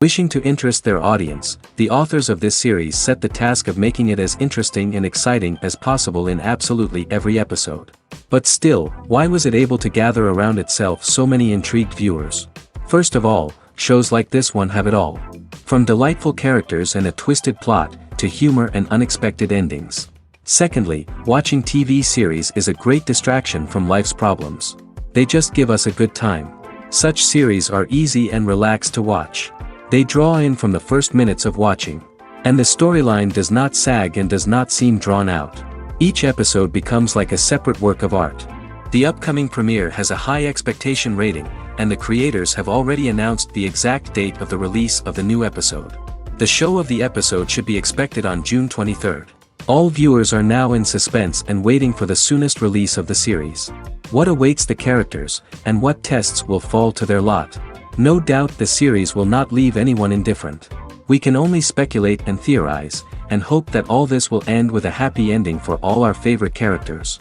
Wishing to interest their audience, the authors of this series set the task of making it as interesting and exciting as possible in absolutely every episode. But still, why was it able to gather around itself so many intrigued viewers? First of all, shows like this one have it all. From delightful characters and a twisted plot, to humor and unexpected endings. Secondly, watching TV series is a great distraction from life's problems. They just give us a good time. Such series are easy and relaxed to watch. They draw in from the first minutes of watching. And the storyline does not sag and does not seem drawn out. Each episode becomes like a separate work of art. The upcoming premiere has a high expectation rating, and the creators have already announced the exact date of the release of the new episode. The show of the episode should be expected on June 23rd. All viewers are now in suspense and waiting for the soonest release of the series. What awaits the characters, and what tests will fall to their lot? No doubt the series will not leave anyone indifferent. We can only speculate and theorize, and hope that all this will end with a happy ending for all our favorite characters.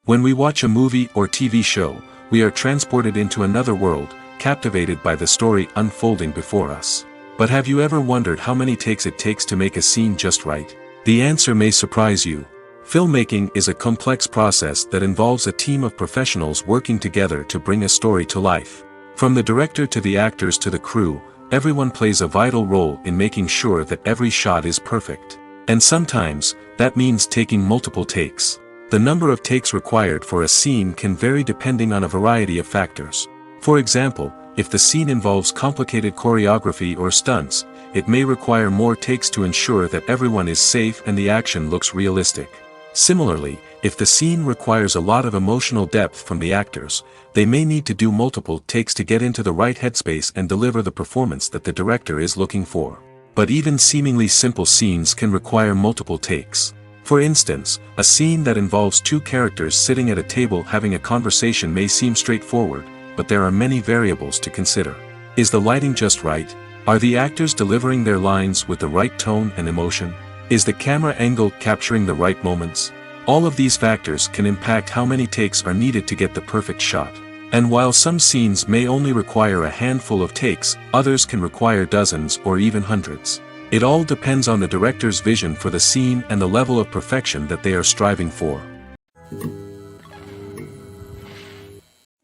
When we watch a movie or TV show, we are transported into another world, captivated by the story unfolding before us. But have you ever wondered how many takes it takes to make a scene just right? The answer may surprise you. Filmmaking is a complex process that involves a team of professionals working together to bring a story to life. From the director to the actors to the crew, everyone plays a vital role in making sure that every shot is perfect. And sometimes, that means taking multiple takes. The number of takes required for a scene can vary depending on a variety of factors. For example, if the scene involves complicated choreography or stunts, it may require more takes to ensure that everyone is safe and the action looks realistic. Similarly, if the scene requires a lot of emotional depth from the actors, they may need to do multiple takes to get into the right headspace and deliver the performance that the director is looking for. But even seemingly simple scenes can require multiple takes. For instance, a scene that involves two characters sitting at a table having a conversation may seem straightforward, but there are many variables to consider. Is the lighting just right? Are the actors delivering their lines with the right tone and emotion? Is the camera angle capturing the right moments? All of these factors can impact how many takes are needed to get the perfect shot. And while some scenes may only require a handful of takes, others can require dozens or even hundreds. It all depends on the director's vision for the scene and the level of perfection that they are striving for.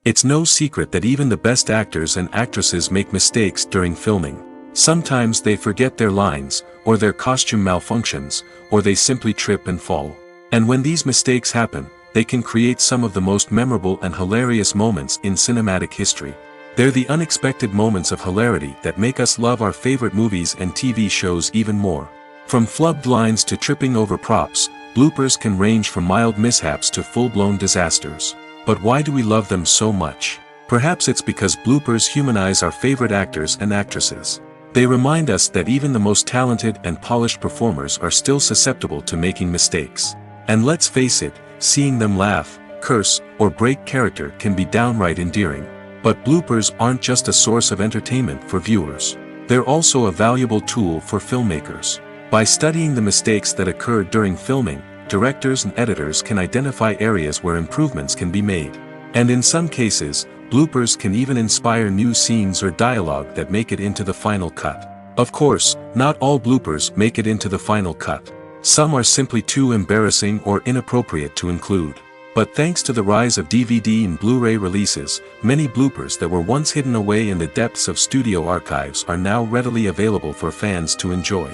It's no secret that even the best actors and actresses make mistakes during filming. Sometimes they forget their lines, or their costume malfunctions, or they simply trip and fall. And when these mistakes happen, they can create some of the most memorable and hilarious moments in cinematic history. They're the unexpected moments of hilarity that make us love our favorite movies and TV shows even more. From flubbed lines to tripping over props, bloopers can range from mild mishaps to full-blown disasters. But why do we love them so much? Perhaps it's because bloopers humanize our favorite actors and actresses. They remind us that even the most talented and polished performers are still susceptible to making mistakes. And let's face it, seeing them laugh, curse, or break character can be downright endearing. But bloopers aren't just a source of entertainment for viewers. They're also a valuable tool for filmmakers. By studying the mistakes that occurred during filming, directors and editors can identify areas where improvements can be made. And in some cases, bloopers can even inspire new scenes or dialogue that make it into the final cut. Of course, not all bloopers make it into the final cut. Some are simply too embarrassing or inappropriate to include. But thanks to the rise of DVD and Blu-ray releases, many bloopers that were once hidden away in the depths of studio archives are now readily available for fans to enjoy.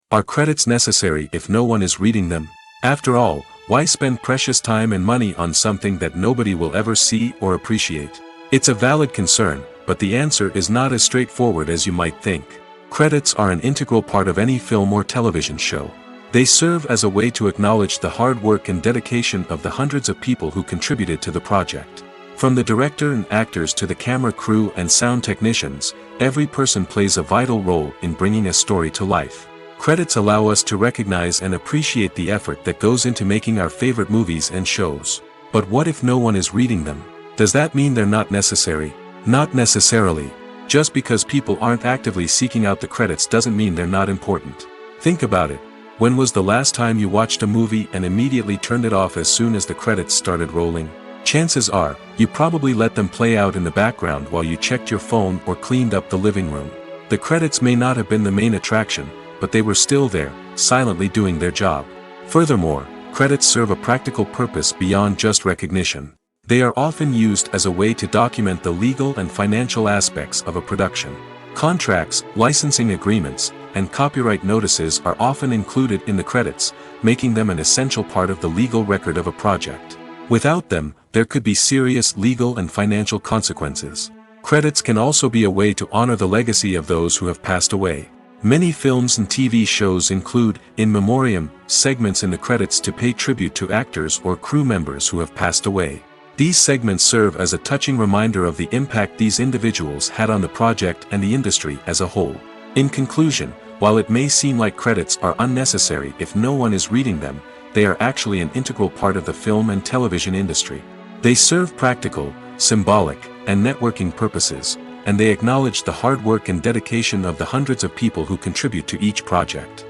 Are credits necessary if no one is reading them? After all, why spend precious time and money on something that nobody will ever see or appreciate? It's a valid concern, but the answer is not as straightforward as you might think. Credits are an integral part of any film or television show. They serve as a way to acknowledge the hard work and dedication of the hundreds of people who contributed to the project. From the director and actors to the camera crew and sound technicians, every person plays a vital role in bringing a story to life. Credits allow us to recognize and appreciate the effort that goes into making our favorite movies and shows. But what if no one is reading them? Does that mean they're not necessary? Not necessarily. Just because people aren't actively seeking out the credits doesn't mean they're not important. Think about it. When was the last time you watched a movie and immediately turned it off as soon as the credits started rolling? Chances are, you probably let them play out in the background while you checked your phone or cleaned up the living room. The credits may not have been the main attraction, but they were still there, silently doing their job. Furthermore, credits serve a practical purpose beyond just recognition. They are often used as a way to document the legal and financial aspects of a production. Contracts, licensing agreements, and copyright notices are often included in the credits, making them an essential part of the legal record of a project. Without them, there could be serious legal and financial consequences. Credits can also be a way to honor the legacy of those who have passed away. Many films and TV shows include, in memoriam, segments in the credits to pay tribute to actors or crew members who have passed away. These segments serve as a touching reminder of the impact these individuals had on the project and the industry as a whole. In conclusion, while it may seem like credits are unnecessary if no one is reading them, they are actually an integral part of the film and television industry. They serve practical, symbolic, and networking purposes, and they acknowledge the hard work and dedication of the hundreds of people who contribute to each project.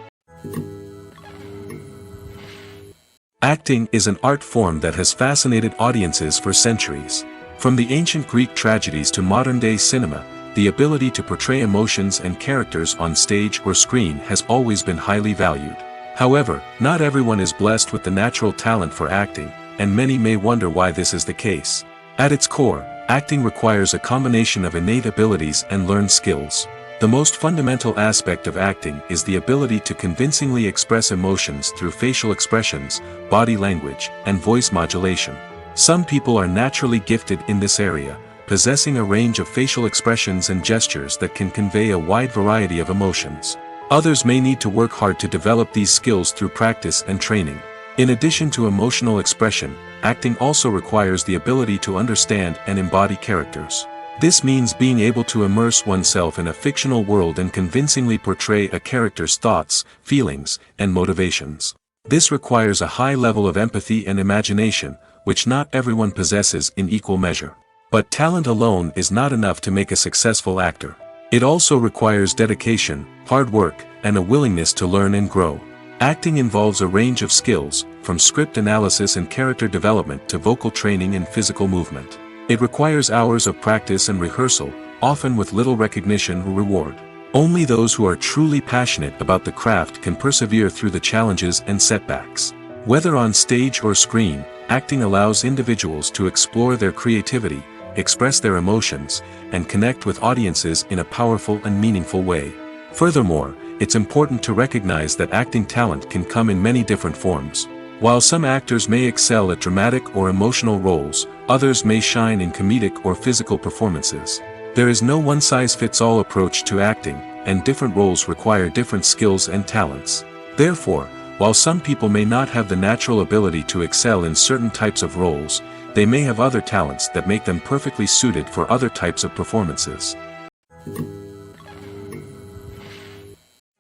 Acting is an art form that has fascinated audiences for centuries. From the ancient Greek tragedies to modern-day cinema, the ability to portray emotions and characters on stage or screen has always been highly valued. However, not everyone is blessed with the natural talent for acting, and many may wonder why this is the case. At its core, acting requires a combination of innate abilities and learned skills. The most fundamental aspect of acting is the ability to convincingly express emotions through facial expressions, body language, and voice modulation. Some people are naturally gifted in this area, possessing a range of facial expressions and gestures that can convey a wide variety of emotions. Others may need to work hard to develop these skills through practice and training. In addition to emotional expression, acting also requires the ability to understand and embody characters. This means being able to immerse oneself in a fictional world and convincingly portray a character's thoughts, feelings, and motivations. This requires a high level of empathy and imagination, which not everyone possesses in equal measure. But talent alone is not enough to make a successful actor. It also requires dedication, hard work, and a willingness to learn and grow. Acting involves a range of skills, from script analysis and character development to vocal training and physical movement. It requires hours of practice and rehearsal, often with little recognition or reward. Only those who are truly passionate about the craft can persevere through the challenges and setbacks. Whether on stage or screen, acting allows individuals to explore their creativity, express their emotions, and connect with audiences in a powerful and meaningful way. Furthermore, it's important to recognize that acting talent can come in many different forms. While some actors may excel at dramatic or emotional roles, others may shine in comedic or physical performances. There is no one-size-fits-all approach to acting, and different roles require different skills and talents. Therefore, while some people may not have the natural ability to excel in certain types of roles, they may have other talents that make them perfectly suited for other types of performances.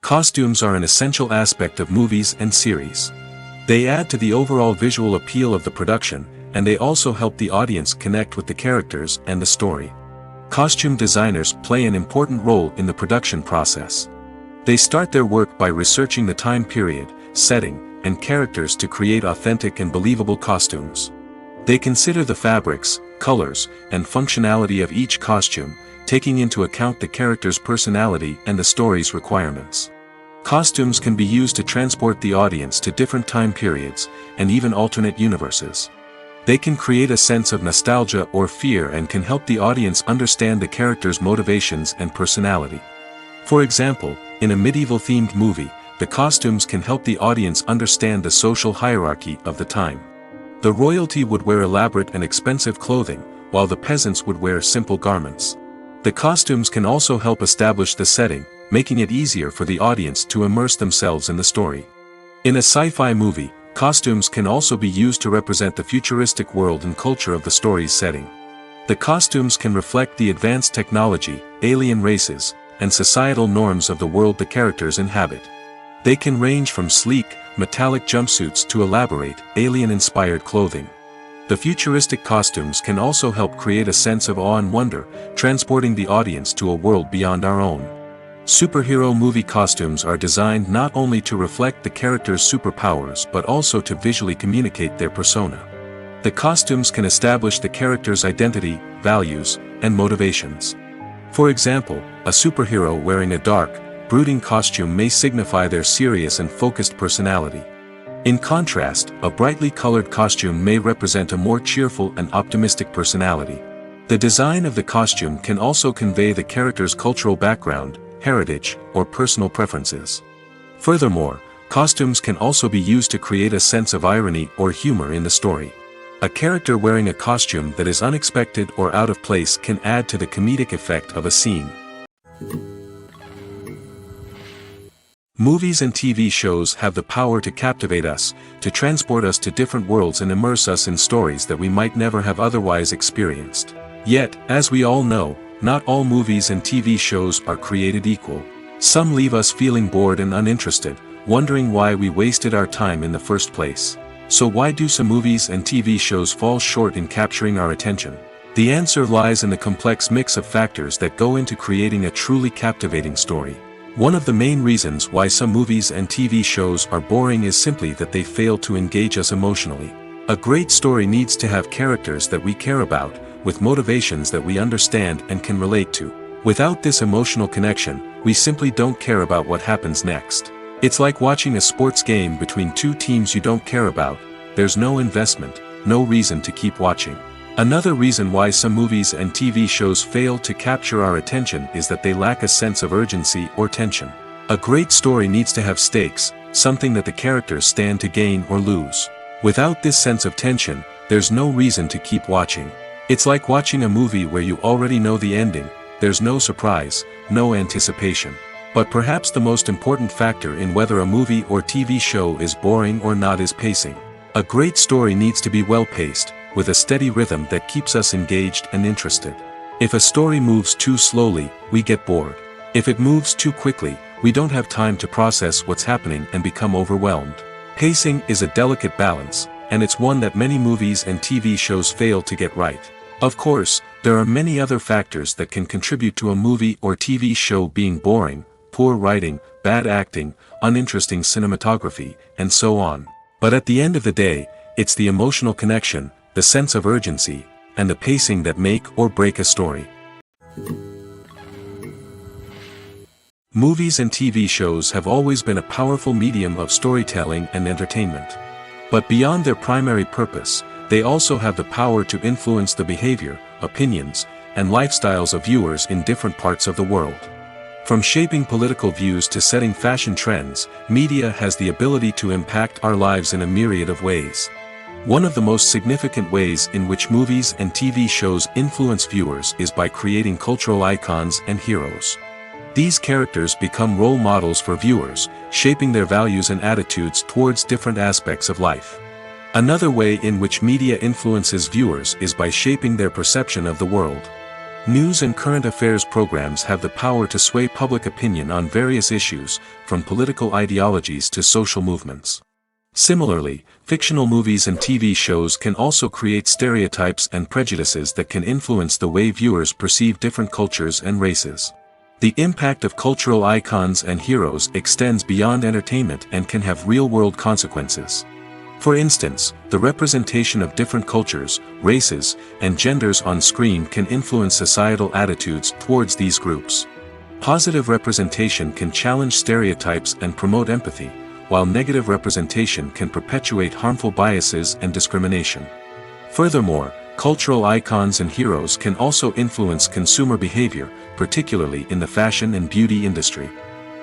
Costumes are an essential aspect of movies and series. They add to the overall visual appeal of the production, and they also help the audience connect with the characters and the story. Costume designers play an important role in the production process. They start their work by researching the time period, setting, and characters to create authentic and believable costumes. They consider the fabrics, colors, and functionality of each costume, taking into account the character's personality and the story's requirements. Costumes can be used to transport the audience to different time periods, and even alternate universes. They can create a sense of nostalgia or fear and can help the audience understand the character's motivations and personality. For example, in a medieval-themed movie, the costumes can help the audience understand the social hierarchy of the time. The royalty would wear elaborate and expensive clothing, while the peasants would wear simple garments. The costumes can also help establish the setting, making it easier for the audience to immerse themselves in the story. In a sci-fi movie, costumes can also be used to represent the futuristic world and culture of the story's setting. The costumes can reflect the advanced technology, alien races, and societal norms of the world the characters inhabit. They can range from sleek, metallic jumpsuits to elaborate, alien-inspired clothing. The futuristic costumes can also help create a sense of awe and wonder, transporting the audience to a world beyond our own. Superhero movie costumes are designed not only to reflect the character's superpowers but also to visually communicate their persona. The costumes can establish the character's identity, values, and motivations. For example, a superhero wearing a dark, brooding costume may signify their serious and focused personality. In contrast, a brightly colored costume may represent a more cheerful and optimistic personality. The design of the costume can also convey the character's cultural background, heritage, or personal preferences. Furthermore, costumes can also be used to create a sense of irony or humor in the story. A character wearing a costume that is unexpected or out of place can add to the comedic effect of a scene. Movies and TV shows have the power to captivate us, to transport us to different worlds and immerse us in stories that we might never have otherwise experienced. Yet, as we all know, not all movies and TV shows are created equal. Some leave us feeling bored and uninterested, wondering why we wasted our time in the first place. So why do some movies and TV shows fall short in capturing our attention? The answer lies in the complex mix of factors that go into creating a truly captivating story. One of the main reasons why some movies and TV shows are boring is simply that they fail to engage us emotionally. A great story needs to have characters that we care about, with motivations that we understand and can relate to. Without this emotional connection, we simply don't care about what happens next. It's like watching a sports game between two teams you don't care about. There's no investment, no reason to keep watching. Another reason why some movies and TV shows fail to capture our attention is that they lack a sense of urgency or tension. A great story needs to have stakes, something that the characters stand to gain or lose. Without this sense of tension, there's no reason to keep watching. It's like watching a movie where you already know the ending. There's no surprise, no anticipation. But perhaps the most important factor in whether a movie or TV show is boring or not is pacing. A great story needs to be well-paced, with a steady rhythm that keeps us engaged and interested. If a story moves too slowly, we get bored. If it moves too quickly, we don't have time to process what's happening and become overwhelmed. Pacing is a delicate balance, and it's one that many movies and TV shows fail to get right. Of course, there are many other factors that can contribute to a movie or TV show being boring: poor writing, bad acting, uninteresting cinematography, and so on. But at the end of the day, it's the emotional connection, the sense of urgency, and the pacing that make or break a story. Movies and TV shows have always been a powerful medium of storytelling and entertainment. But beyond their primary purpose, they also have the power to influence the behavior, opinions, and lifestyles of viewers in different parts of the world. From shaping political views to setting fashion trends, media has the ability to impact our lives in a myriad of ways. One of the most significant ways in which movies and TV shows influence viewers is by creating cultural icons and heroes. These characters become role models for viewers, shaping their values and attitudes towards different aspects of life. Another way in which media influences viewers is by shaping their perception of the world. News and current affairs programs have the power to sway public opinion on various issues, from political ideologies to social movements. Similarly, fictional movies and TV shows can also create stereotypes and prejudices that can influence the way viewers perceive different cultures and races. The impact of cultural icons and heroes extends beyond entertainment and can have real-world consequences. For instance, the representation of different cultures, races, and genders on screen can influence societal attitudes towards these groups. Positive representation can challenge stereotypes and promote empathy, while negative representation can perpetuate harmful biases and discrimination. Furthermore, cultural icons and heroes can also influence consumer behavior, particularly in the fashion and beauty industry.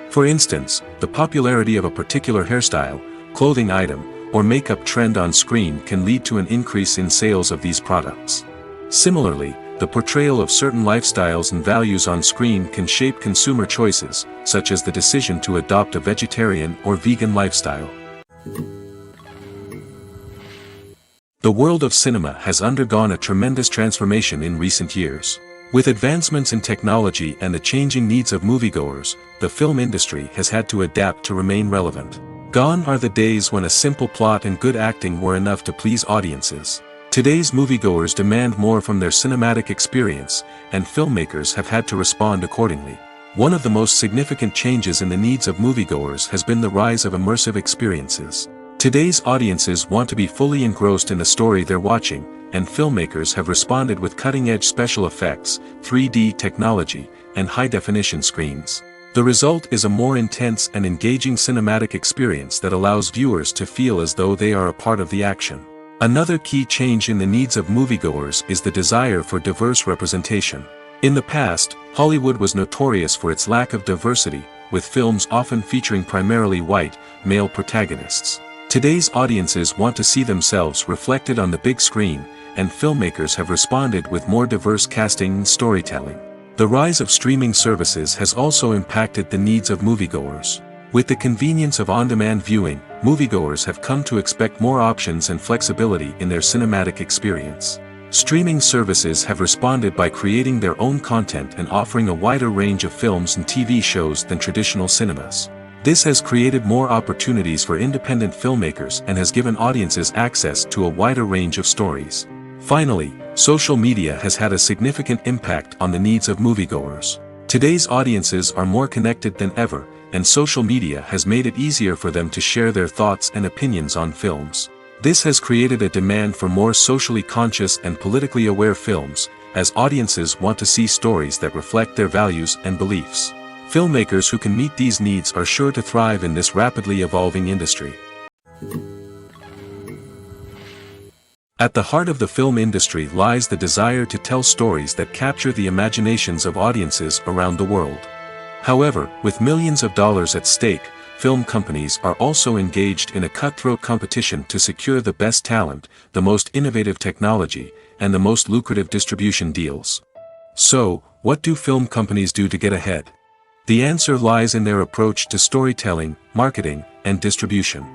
For instance, the popularity of a particular hairstyle, clothing item, or makeup trend on screen can lead to an increase in sales of these products. Similarly, the portrayal of certain lifestyles and values on screen can shape consumer choices, such as the decision to adopt a vegetarian or vegan lifestyle. The world of cinema has undergone a tremendous transformation in recent years. With advancements in technology and the changing needs of moviegoers, the film industry has had to adapt to remain relevant. Gone are the days when a simple plot and good acting were enough to please audiences. Today's moviegoers demand more from their cinematic experience, and filmmakers have had to respond accordingly. One of the most significant changes in the needs of moviegoers has been the rise of immersive experiences. Today's audiences want to be fully engrossed in the story they're watching, and filmmakers have responded with cutting-edge special effects, 3D technology, and high-definition screens. The result is a more intense and engaging cinematic experience that allows viewers to feel as though they are a part of the action. Another key change in the needs of moviegoers is the desire for diverse representation. In the past, Hollywood was notorious for its lack of diversity, with films often featuring primarily white, male protagonists. Today's audiences want to see themselves reflected on the big screen, and filmmakers have responded with more diverse casting and storytelling. The rise of streaming services has also impacted the needs of moviegoers. With the convenience of on-demand viewing, moviegoers have come to expect more options and flexibility in their cinematic experience. Streaming services have responded by creating their own content and offering a wider range of films and TV shows than traditional cinemas. This has created more opportunities for independent filmmakers and has given audiences access to a wider range of stories. Finally, social media has had a significant impact on the needs of moviegoers. Today's audiences are more connected than ever, and social media has made it easier for them to share their thoughts and opinions on films. This has created a demand for more socially conscious and politically aware films, as audiences want to see stories that reflect their values and beliefs. Filmmakers who can meet these needs are sure to thrive in this rapidly evolving industry. At the heart of the film industry lies the desire to tell stories that capture the imaginations of audiences around the world. However, with millions of dollars at stake, film companies are also engaged in a cutthroat competition to secure the best talent, the most innovative technology, and the most lucrative distribution deals. So, what do film companies do to get ahead? The answer lies in their approach to storytelling, marketing, and distribution.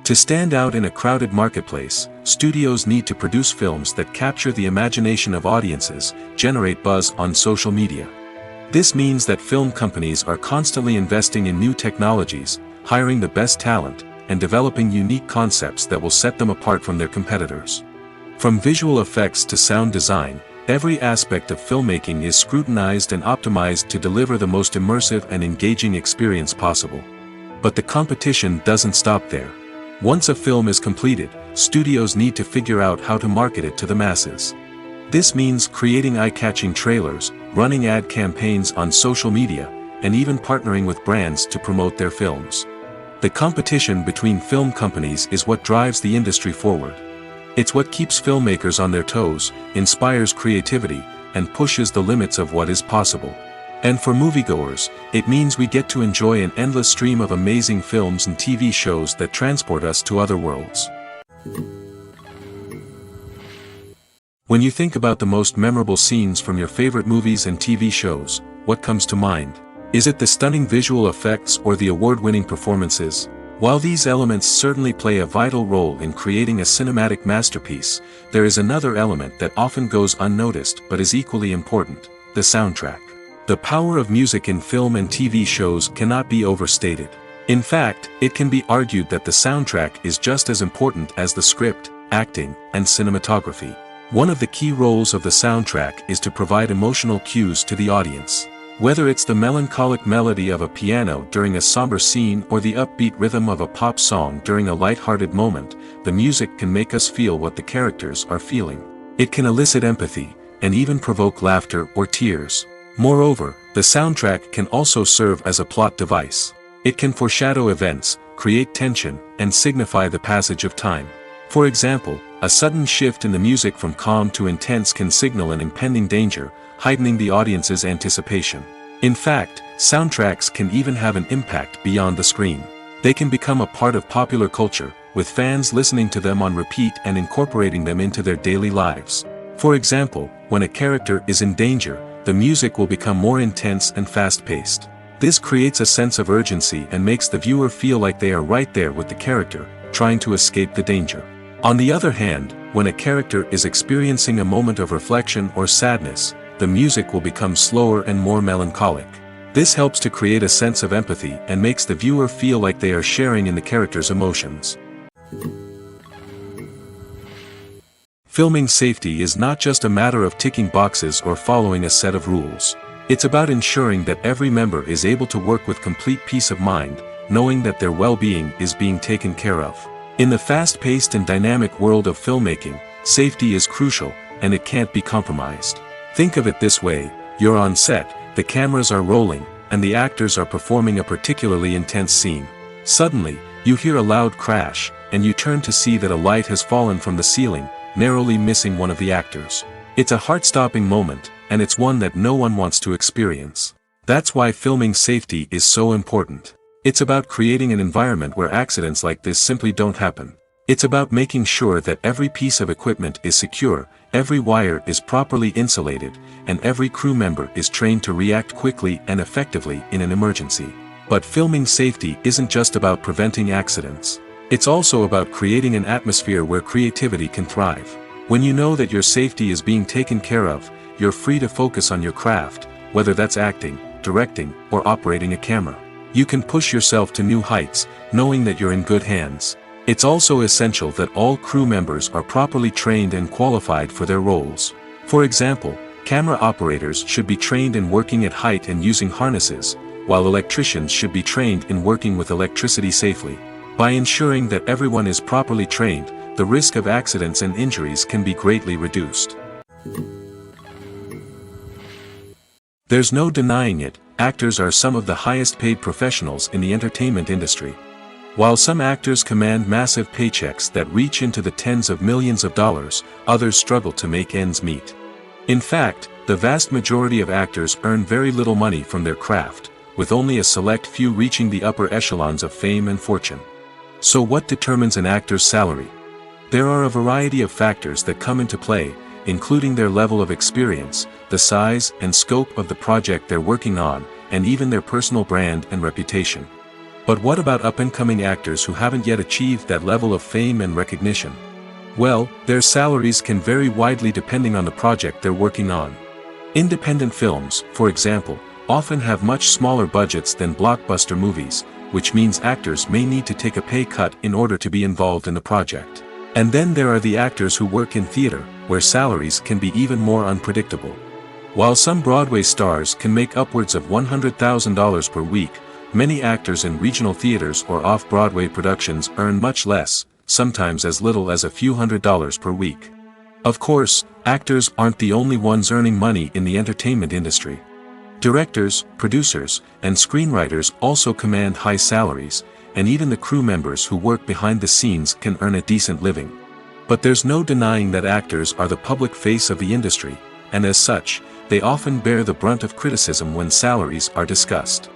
To stand out in a crowded marketplace, studios need to produce films that capture the imagination of audiences, generate buzz on social media. This means that film companies are constantly investing in new technologies, hiring the best talent, and developing unique concepts that will set them apart from their competitors. From visual effects to sound design, every aspect of filmmaking is scrutinized and optimized to deliver the most immersive and engaging experience possible. But the competition doesn't stop there. Once a film is completed, studios need to figure out how to market it to the masses. This means creating eye-catching trailers, running ad campaigns on social media, and even partnering with brands to promote their films. The competition between film companies is what drives the industry forward. It's what keeps filmmakers on their toes, inspires creativity, and pushes the limits of what is possible. And for moviegoers, it means we get to enjoy an endless stream of amazing films and TV shows that transport us to other worlds. When you think about the most memorable scenes from your favorite movies and TV shows, what comes to mind? Is it the stunning visual effects or the award-winning performances? While these elements certainly play a vital role in creating a cinematic masterpiece, there is another element that often goes unnoticed but is equally important: the soundtrack. The power of music in film and TV shows cannot be overstated. In fact, it can be argued that the soundtrack is just as important as the script, acting, and cinematography. One of the key roles of the soundtrack is to provide emotional cues to the audience. Whether it's the melancholic melody of a piano during a somber scene or the upbeat rhythm of a pop song during a light-hearted moment, the music can make us feel what the characters are feeling. It can elicit empathy, and even provoke laughter or tears. Moreover, The soundtrack can also serve as a plot device. It can foreshadow events, create tension, and signify the passage of time. For example, a sudden shift in the music from calm to intense can signal an impending danger, heightening the audience's anticipation. In fact, soundtracks can even have an impact beyond the screen. They can become a part of popular culture, with fans listening to them on repeat and incorporating them into their daily lives. For example, when a character is in danger, the music will become more intense and fast-paced. This creates a sense of urgency and makes the viewer feel like they are right there with the character, trying to escape the danger. On the other hand, when a character is experiencing a moment of reflection or sadness, the music will become slower and more melancholic. This helps to create a sense of empathy and makes the viewer feel like they are sharing in the character's emotions. Filming safety is not just a matter of ticking boxes or following a set of rules. It's about ensuring that every member is able to work with complete peace of mind, knowing that their well-being is being taken care of. In the fast-paced and dynamic world of filmmaking, safety is crucial, and it can't be compromised. Think of it this way: you're on set, the cameras are rolling, and the actors are performing a particularly intense scene. Suddenly, you hear a loud crash, and you turn to see that a light has fallen from the ceiling, narrowly missing one of the actors. It's a heart-stopping moment, and it's one that no one wants to experience. That's why filming safety is so important. It's about creating an environment where accidents like this simply don't happen. It's about making sure that every piece of equipment is secure, every wire is properly insulated, and every crew member is trained to react quickly and effectively in an emergency. But filming safety isn't just about preventing accidents. It's also about creating an atmosphere where creativity can thrive. When you know that your safety is being taken care of, you're free to focus on your craft, whether that's acting, directing, or operating a camera. You can push yourself to new heights, knowing that you're in good hands. It's also essential that all crew members are properly trained and qualified for their roles. For example, camera operators should be trained in working at height and using harnesses, while electricians should be trained in working with electricity safely. By ensuring that everyone is properly trained, the risk of accidents and injuries can be greatly reduced. There's no denying it, actors are some of the highest paid professionals in the entertainment industry. While some actors command massive paychecks that reach into the tens of millions of dollars, others struggle to make ends meet. In fact, the vast majority of actors earn very little money from their craft, with only a select few reaching the upper echelons of fame and fortune. So what determines an actor's salary? There are a variety of factors that come into play, including their level of experience, the size and scope of the project they're working on, and even their personal brand and reputation. But what about up-and-coming actors who haven't yet achieved that level of fame and recognition? Well, their salaries can vary widely depending on the project they're working on. Independent films, for example, often have much smaller budgets than blockbuster movies, which means actors may need to take a pay cut in order to be involved in the project. And then there are the actors who work in theater, where salaries can be even more unpredictable. While some Broadway stars can make upwards of $100,000 per week, many actors in regional theaters or off-Broadway productions earn much less, sometimes as little as a few $100s per week. Of course, actors aren't the only ones earning money in the entertainment industry. Directors, producers, and screenwriters also command high salaries, and even the crew members who work behind the scenes can earn a decent living. But there's no denying that actors are the public face of the industry, and as such, they often bear the brunt of criticism when salaries are discussed.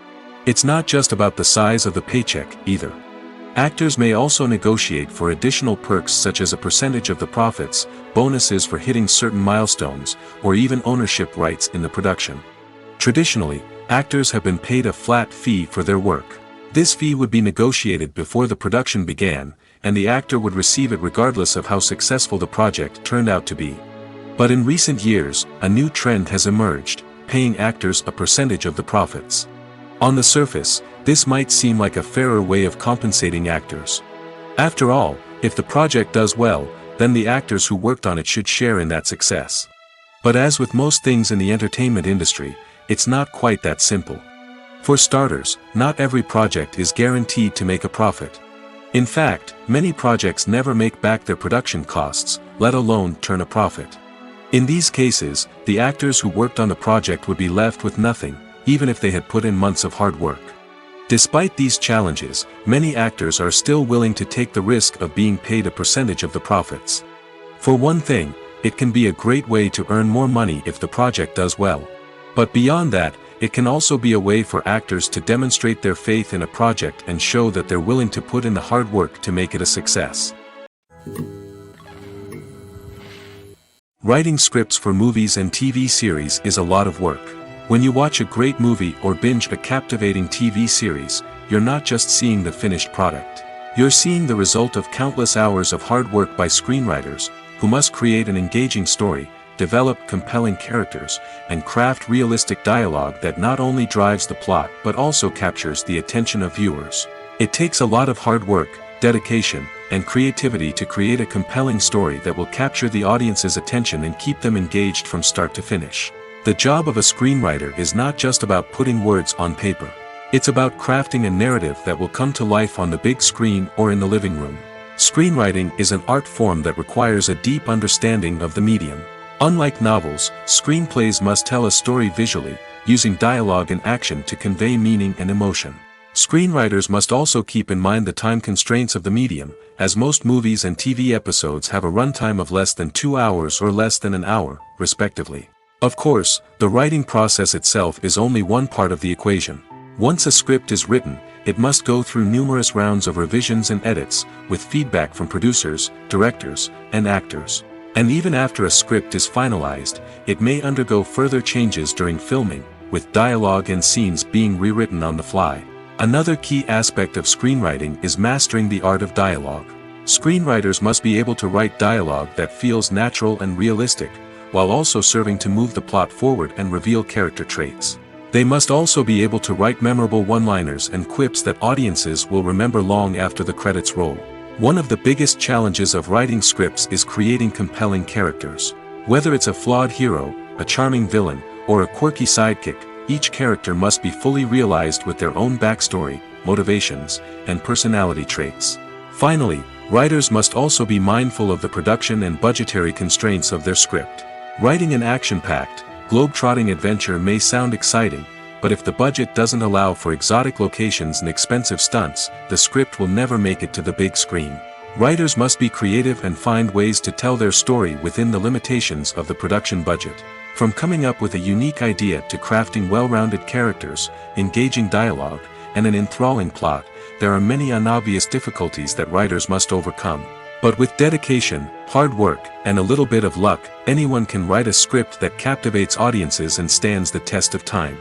It's not just about the size of the paycheck, either. Actors may also negotiate for additional perks such as a percentage of the profits, bonuses for hitting certain milestones, or even ownership rights in the production. Traditionally, actors have been paid a flat fee for their work. This fee would be negotiated before the production began, and the actor would receive it regardless of how successful the project turned out to be. But in recent years, a new trend has emerged, paying actors a percentage of the profits. On the surface, this might seem like a fairer way of compensating actors. After all, if the project does well, then the actors who worked on it should share in that success. But as with most things in the entertainment industry, it's not quite that simple. For starters, not every project is guaranteed to make a profit. In fact, many projects never make back their production costs, let alone turn a profit. In these cases, the actors who worked on the project would be left with nothing, even if they had put in months of hard work. Despite these challenges, many actors are still willing to take the risk of being paid a percentage of the profits. For one thing, it can be a great way to earn more money if the project does well. But beyond that, it can also be a way for actors to demonstrate their faith in a project and show that they're willing to put in the hard work to make it a success. Writing scripts for movies and TV series is a lot of work. When you watch a great movie or binge a captivating TV series, you're not just seeing the finished product. You're seeing the result of countless hours of hard work by screenwriters, who must create an engaging story, develop compelling characters, and craft realistic dialogue that not only drives the plot but also captures the attention of viewers. It takes a lot of hard work, dedication, and creativity to create a compelling story that will capture the audience's attention and keep them engaged from start to finish. The job of a screenwriter is not just about putting words on paper. It's about crafting a narrative that will come to life on the big screen or in the living room. Screenwriting is an art form that requires a deep understanding of the medium. Unlike novels, screenplays must tell a story visually, using dialogue and action to convey meaning and emotion. Screenwriters must also keep in mind the time constraints of the medium, as most movies and TV episodes have a runtime of less than 2 hours or less than an hour, respectively. Of course, the writing process itself is only one part of the equation. Once a script is written, it must go through numerous rounds of revisions and edits, with feedback from producers, directors, and actors. And even after a script is finalized, it may undergo further changes during filming, with dialogue and scenes being rewritten on the fly. Another key aspect of screenwriting is mastering the art of dialogue. Screenwriters must be able to write dialogue that feels natural and realistic, while also serving to move the plot forward and reveal character traits. They must also be able to write memorable one-liners and quips that audiences will remember long after the credits roll. One of the biggest challenges of writing scripts is creating compelling characters. Whether it's a flawed hero, a charming villain, or a quirky sidekick, each character must be fully realized with their own backstory, motivations, and personality traits. Finally, writers must also be mindful of the production and budgetary constraints of their script. Writing an action-packed, globe-trotting adventure may sound exciting, but if the budget doesn't allow for exotic locations and expensive stunts, the script will never make it to the big screen. Writers must be creative and find ways to tell their story within the limitations of the production budget. From coming up with a unique idea to crafting well-rounded characters, engaging dialogue, and an enthralling plot, there are many unobvious difficulties that writers must overcome. But with dedication, hard work, and a little bit of luck, anyone can write a script that captivates audiences and stands the test of time.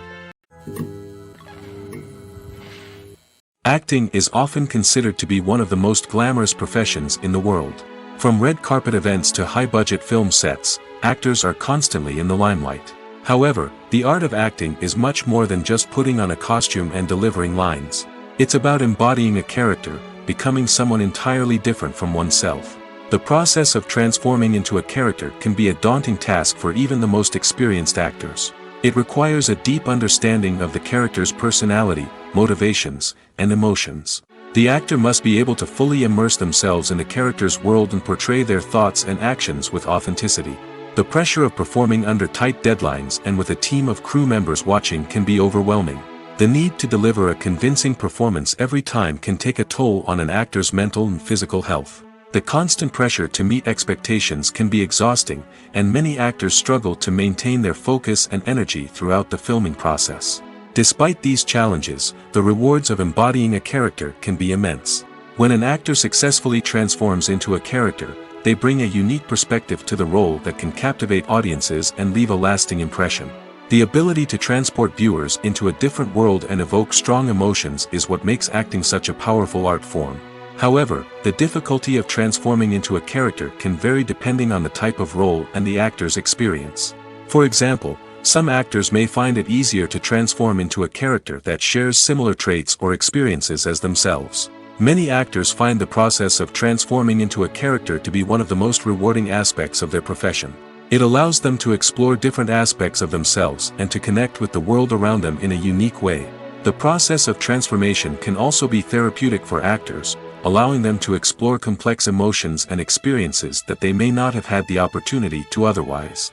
Acting is often considered to be one of the most glamorous professions in the world. From red carpet events to high-budget film sets, actors are constantly in the limelight. However, the art of acting is much more than just putting on a costume and delivering lines. It's about embodying a character, becoming someone entirely different from oneself. The process of transforming into a character can be a daunting task for even the most experienced actors. It requires a deep understanding of the character's personality, motivations, and emotions. The actor must be able to fully immerse themselves in the character's world and portray their thoughts and actions with authenticity. The pressure of performing under tight deadlines and with a team of crew members watching can be overwhelming. The need to deliver a convincing performance every time can take a toll on an actor's mental and physical health. The constant pressure to meet expectations can be exhausting, and many actors struggle to maintain their focus and energy throughout the filming process. Despite these challenges, the rewards of embodying a character can be immense. When an actor successfully transforms into a character, they bring a unique perspective to the role that can captivate audiences and leave a lasting impression. The ability to transport viewers into a different world and evoke strong emotions is what makes acting such a powerful art form. However, the difficulty of transforming into a character can vary depending on the type of role and the actor's experience. For example, some actors may find it easier to transform into a character that shares similar traits or experiences as themselves. Many actors find the process of transforming into a character to be one of the most rewarding aspects of their profession. It allows them to explore different aspects of themselves and to connect with the world around them in a unique way. The process of transformation can also be therapeutic for actors, allowing them to explore complex emotions and experiences that they may not have had the opportunity to otherwise.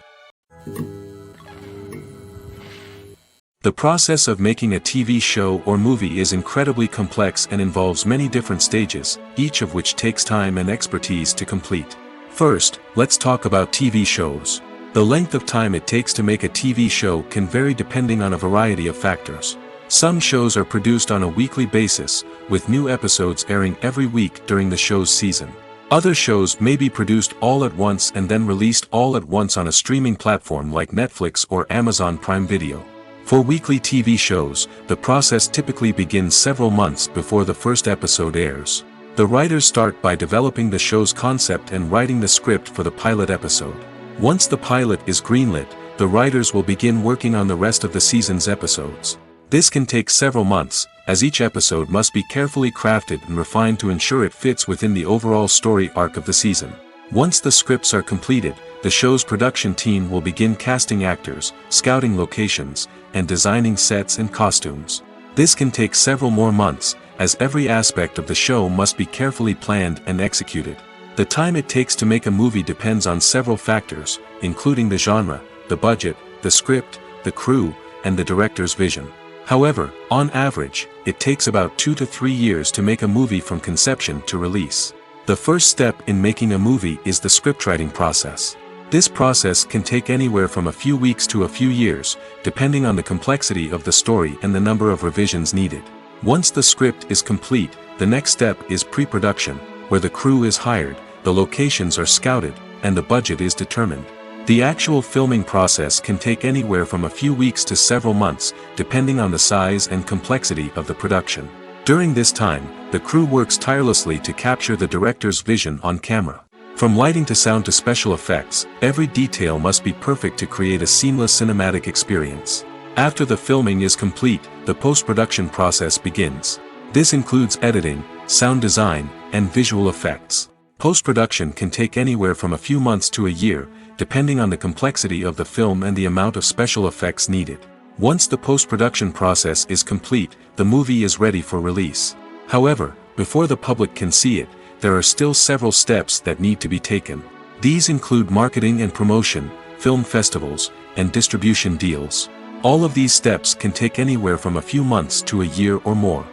The process of making a TV show or movie is incredibly complex and involves many different stages, each of which takes time and expertise to complete. First, let's talk about TV shows. The length of time it takes to make a TV show can vary depending on a variety of factors. Some shows are produced on a weekly basis, with new episodes airing every week during the show's season. Other shows may be produced all at once and then released all at once on a streaming platform like Netflix or Amazon Prime Video. For weekly TV shows, the process typically begins several months before the first episode airs. The writers start by developing the show's concept and writing the script for the pilot episode. Once the pilot is greenlit, the writers will begin working on the rest of the season's episodes. This can take several months, as each episode must be carefully crafted and refined to ensure it fits within the overall story arc of the season. Once the scripts are completed, the show's production team will begin casting actors, scouting locations, and designing sets and costumes. This can take several more months, as every aspect of the show must be carefully planned and executed. The time it takes to make a movie depends on several factors, including the genre, the budget, the script, the crew, and the director's vision. However, on average, it takes about 2 to 3 years to make a movie from conception to release. The first step in making a movie is the scriptwriting process. This process can take anywhere from a few weeks to a few years, depending on the complexity of the story and the number of revisions needed. Once the script is complete, the next step is pre-production, where the crew is hired, the locations are scouted, and the budget is determined. The actual filming process can take anywhere from a few weeks to several months, depending on the size and complexity of the production. During this time, the crew works tirelessly to capture the director's vision on camera. From lighting to sound to special effects, every detail must be perfect to create a seamless cinematic experience. After the filming is complete, the post-production process begins. This includes editing, sound design, and visual effects. Post-production can take anywhere from a few months to a year, depending on the complexity of the film and the amount of special effects needed. Once the post-production process is complete, the movie is ready for release. However, before the public can see it, there are still several steps that need to be taken. These include marketing and promotion, film festivals, and distribution deals. All of these steps can take anywhere from a few months to a year or more.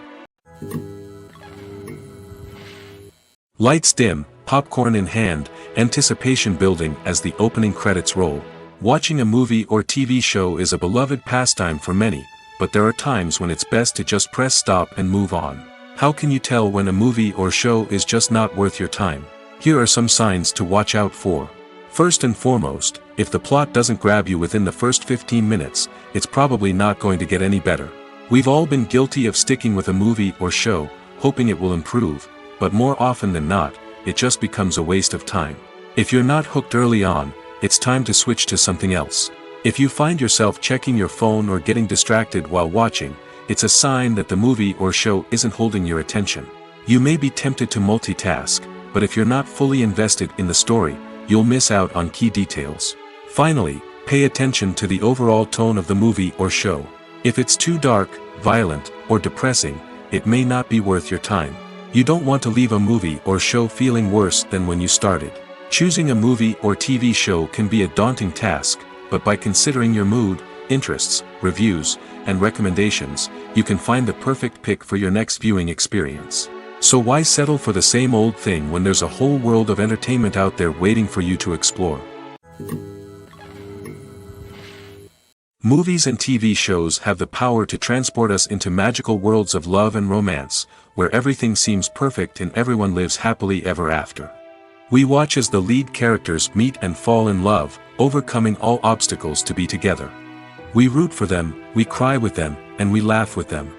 Lights dim, popcorn in hand, anticipation building as the opening credits roll. Watching a movie or TV show is a beloved pastime for many, but there are times when it's best to just press stop and move on. How can you tell when a movie or show is just not worth your time? Here are some signs to watch out for. First and foremost, if the plot doesn't grab you within the first 15 minutes, it's probably not going to get any better. We've all been guilty of sticking with a movie or show, hoping it will improve, but more often than not, it just becomes a waste of time. If you're not hooked early on, it's time to switch to something else. If you find yourself checking your phone or getting distracted while watching, it's a sign that the movie or show isn't holding your attention. You may be tempted to multitask, but if you're not fully invested in the story, you'll miss out on key details. Finally, pay attention to the overall tone of the movie or show. If it's too dark, violent, or depressing, it may not be worth your time. You don't want to leave a movie or show feeling worse than when you started. Choosing a movie or TV show can be a daunting task, but by considering your mood, interests, reviews, and recommendations, you can find the perfect pick for your next viewing experience. So why settle for the same old thing when there's a whole world of entertainment out there waiting for you to explore? Movies and TV shows have the power to transport us into magical worlds of love and romance, where everything seems perfect and everyone lives happily ever after. We watch as the lead characters meet and fall in love, overcoming all obstacles to be together. We root for them, we cry with them, and we laugh with them.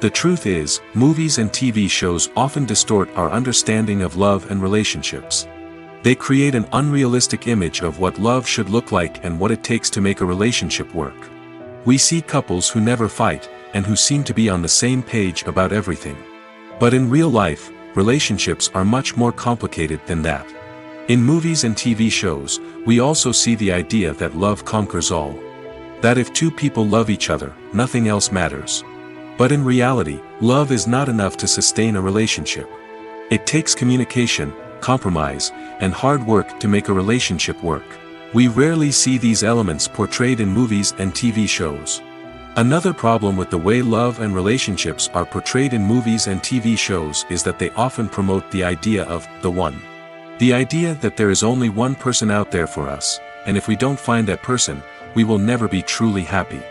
The truth is, movies and TV shows often distort our understanding of love and relationships. They create an unrealistic image of what love should look like and what it takes to make a relationship work. We see couples who never fight, and who seem to be on the same page about everything. But in real life, relationships are much more complicated than that. In movies and TV shows, we also see the idea that love conquers all. That if two people love each other, nothing else matters. But in reality, love is not enough to sustain a relationship. It takes communication, compromise, and hard work to make a relationship work. We rarely see these elements portrayed in movies and TV shows. Another problem with the way love and relationships are portrayed in movies and TV shows is that they often promote the idea of the one. The idea that there is only one person out there for us, and if we don't find that person, we will never be truly happy.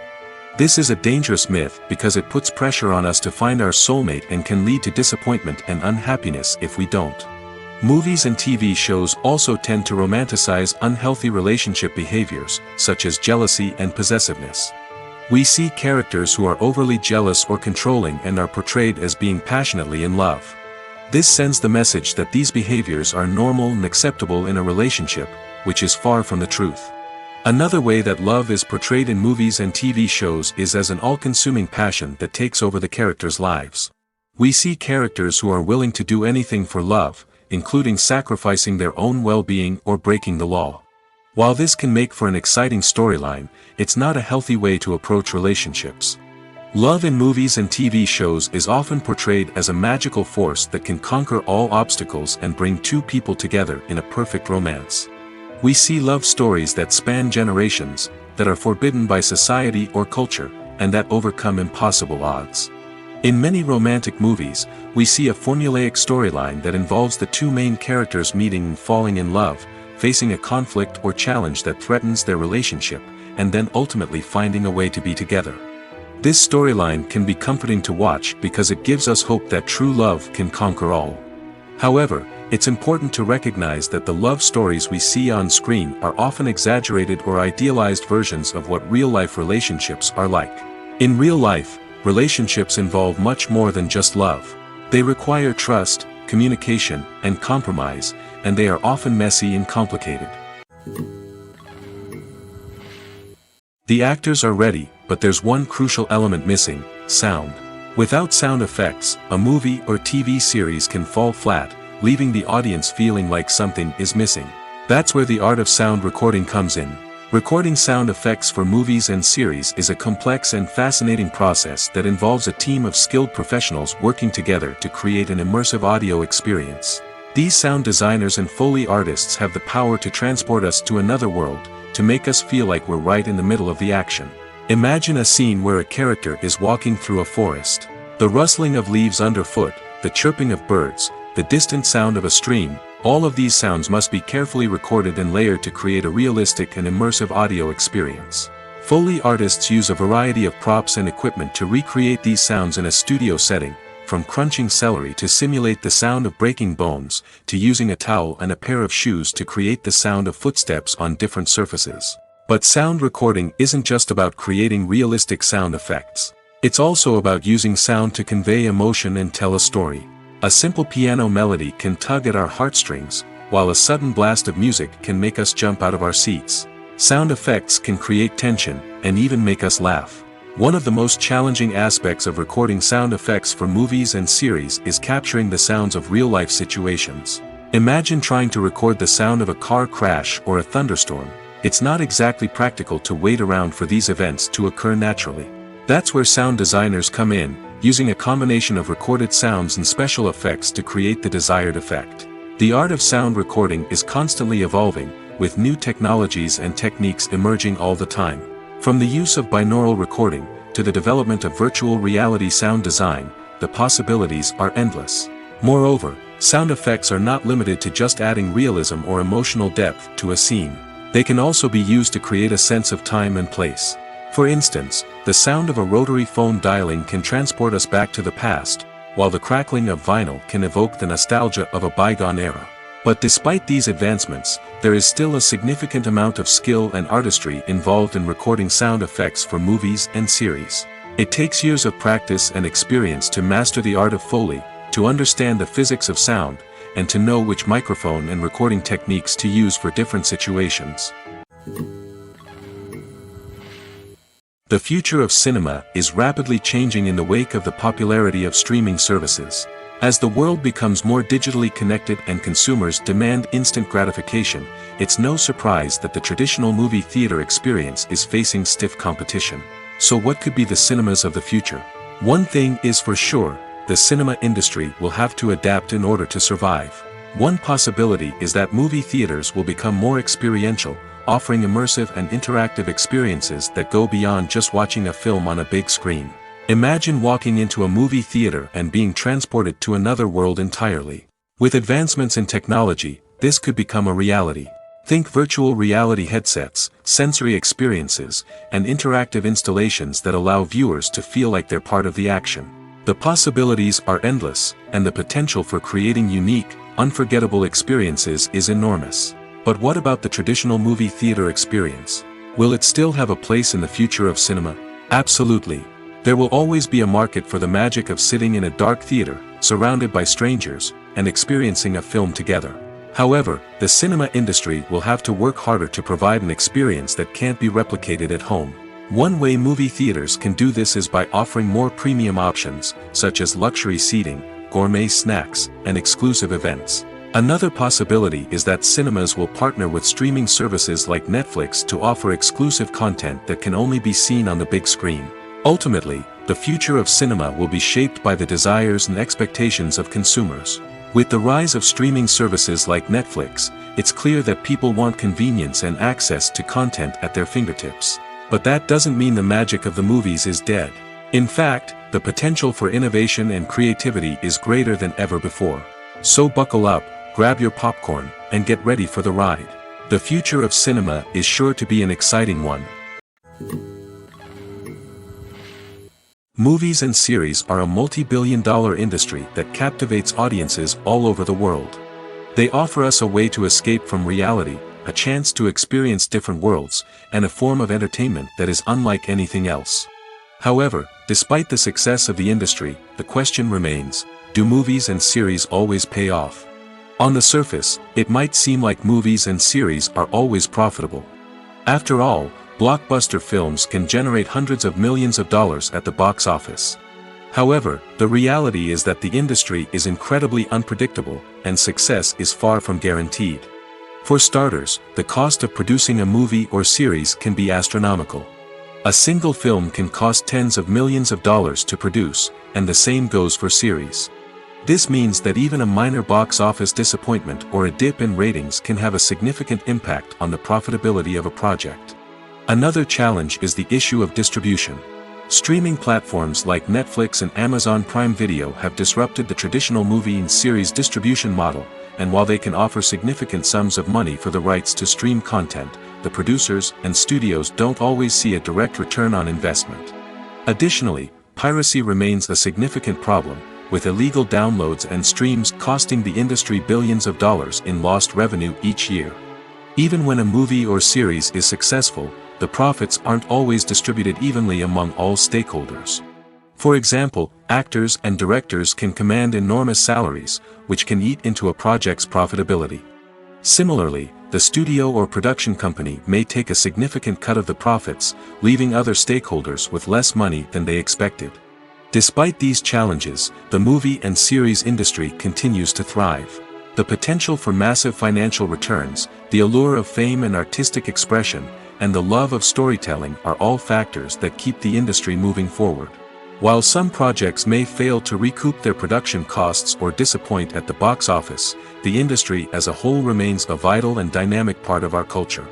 This is a dangerous myth because it puts pressure on us to find our soulmate and can lead to disappointment and unhappiness if we don't. Movies and TV shows also tend to romanticize unhealthy relationship behaviors, such as jealousy and possessiveness. We see characters who are overly jealous or controlling and are portrayed as being passionately in love. This sends the message that these behaviors are normal and acceptable in a relationship, which is far from the truth. Another way that love is portrayed in movies and TV shows is as an all-consuming passion that takes over the characters' lives. We see characters who are willing to do anything for love, including sacrificing their own well-being or breaking the law. While this can make for an exciting storyline, it's not a healthy way to approach relationships. Love in movies and TV shows is often portrayed as a magical force that can conquer all obstacles and bring two people together in a perfect romance. We see love stories that span generations, that are forbidden by society or culture, and that overcome impossible odds. In many romantic movies, we see a formulaic storyline that involves the two main characters meeting and falling in love, facing a conflict or challenge that threatens their relationship, and then ultimately finding a way to be together. This storyline can be comforting to watch because it gives us hope that true love can conquer all. However, it's important to recognize that the love stories we see on screen are often exaggerated or idealized versions of what real-life relationships are like. In real life, relationships involve much more than just love. They require trust, communication, and compromise, and they are often messy and complicated. The actors are ready, but there's one crucial element missing: sound. Without sound effects, a movie or TV series can fall flat, leaving the audience feeling like something is missing. That's where the art of sound recording comes in. Recording sound effects for movies and series is a complex and fascinating process that involves a team of skilled professionals working together to create an immersive audio experience. These sound designers and Foley artists have the power to transport us to another world, to make us feel like we're right in the middle of the action. Imagine a scene where a character is walking through a forest. The rustling of leaves underfoot, the chirping of birds, the distant sound of a stream, all of these sounds must be carefully recorded and layered to create a realistic and immersive audio experience. Foley artists use a variety of props and equipment to recreate these sounds in a studio setting, from crunching celery to simulate the sound of breaking bones, to using a towel and a pair of shoes to create the sound of footsteps on different surfaces. But sound recording isn't just about creating realistic sound effects. It's also about using sound to convey emotion and tell a story. A simple piano melody can tug at our heartstrings, while a sudden blast of music can make us jump out of our seats. Sound effects can create tension, and even make us laugh. One of the most challenging aspects of recording sound effects for movies and series is capturing the sounds of real-life situations. Imagine trying to record the sound of a car crash or a thunderstorm. It's not exactly practical to wait around for these events to occur naturally. That's where sound designers come in, using a combination of recorded sounds and special effects to create the desired effect. The art of sound recording is constantly evolving, with new technologies and techniques emerging all the time. From the use of binaural recording, to the development of virtual reality sound design, the possibilities are endless. Moreover, sound effects are not limited to just adding realism or emotional depth to a scene. They can also be used to create a sense of time and place. For instance, the sound of a rotary phone dialing can transport us back to the past, while the crackling of vinyl can evoke the nostalgia of a bygone era. But despite these advancements, there is still a significant amount of skill and artistry involved in recording sound effects for movies and series. It takes years of practice and experience to master the art of Foley, to understand the physics of sound, and to know which microphone and recording techniques to use for different situations. The future of cinema is rapidly changing in the wake of the popularity of streaming services. As the world becomes more digitally connected and consumers demand instant gratification, it's no surprise that the traditional movie theater experience is facing stiff competition. So what could be the cinemas of the future? One thing is for sure, the cinema industry will have to adapt in order to survive. One possibility is that movie theaters will become more experiential, offering immersive and interactive experiences that go beyond just watching a film on a big screen. Imagine walking into a movie theater and being transported to another world entirely. With advancements in technology, this could become a reality. Think virtual reality headsets, sensory experiences, and interactive installations that allow viewers to feel like they're part of the action. The possibilities are endless, and the potential for creating unique, unforgettable experiences is enormous. But what about the traditional movie theater experience? Will it still have a place in the future of cinema? Absolutely. There will always be a market for the magic of sitting in a dark theater, surrounded by strangers, and experiencing a film together. However, the cinema industry will have to work harder to provide an experience that can't be replicated at home. One way movie theaters can do this is by offering more premium options, such as luxury seating, gourmet snacks, and exclusive events. Another possibility is that cinemas will partner with streaming services like Netflix to offer exclusive content that can only be seen on the big screen. Ultimately, the future of cinema will be shaped by the desires and expectations of consumers. With the rise of streaming services like Netflix, it's clear that people want convenience and access to content at their fingertips. But that doesn't mean the magic of the movies is dead. In fact, the potential for innovation and creativity is greater than ever before. So buckle up, grab your popcorn, and get ready for the ride. The future of cinema is sure to be an exciting one. Movies and series are a multi-billion-dollar industry that captivates audiences all over the world. They offer us a way to escape from reality, a chance to experience different worlds, and a form of entertainment that is unlike anything else. However, despite the success of the industry, the question remains, do movies and series always pay off? On the surface, it might seem like movies and series are always profitable. After all, blockbuster films can generate hundreds of millions of dollars at the box office. However, the reality is that the industry is incredibly unpredictable, and success is far from guaranteed. For starters, the cost of producing a movie or series can be astronomical. A single film can cost tens of millions of dollars to produce, and the same goes for series. This means that even a minor box office disappointment or a dip in ratings can have a significant impact on the profitability of a project. Another challenge is the issue of distribution. Streaming platforms like Netflix and Amazon Prime Video have disrupted the traditional movie and series distribution model, and while they can offer significant sums of money for the rights to stream content, the producers and studios don't always see a direct return on investment. Additionally, piracy remains a significant problem, with illegal downloads and streams costing the industry billions of dollars in lost revenue each year. Even when a movie or series is successful, the profits aren't always distributed evenly among all stakeholders. For example, actors and directors can command enormous salaries, which can eat into a project's profitability. Similarly, the studio or production company may take a significant cut of the profits, leaving other stakeholders with less money than they expected. Despite these challenges, the movie and series industry continues to thrive. The potential for massive financial returns, the allure of fame and artistic expression, and the love of storytelling are all factors that keep the industry moving forward. While some projects may fail to recoup their production costs or disappoint at the box office, the industry as a whole remains a vital and dynamic part of our culture.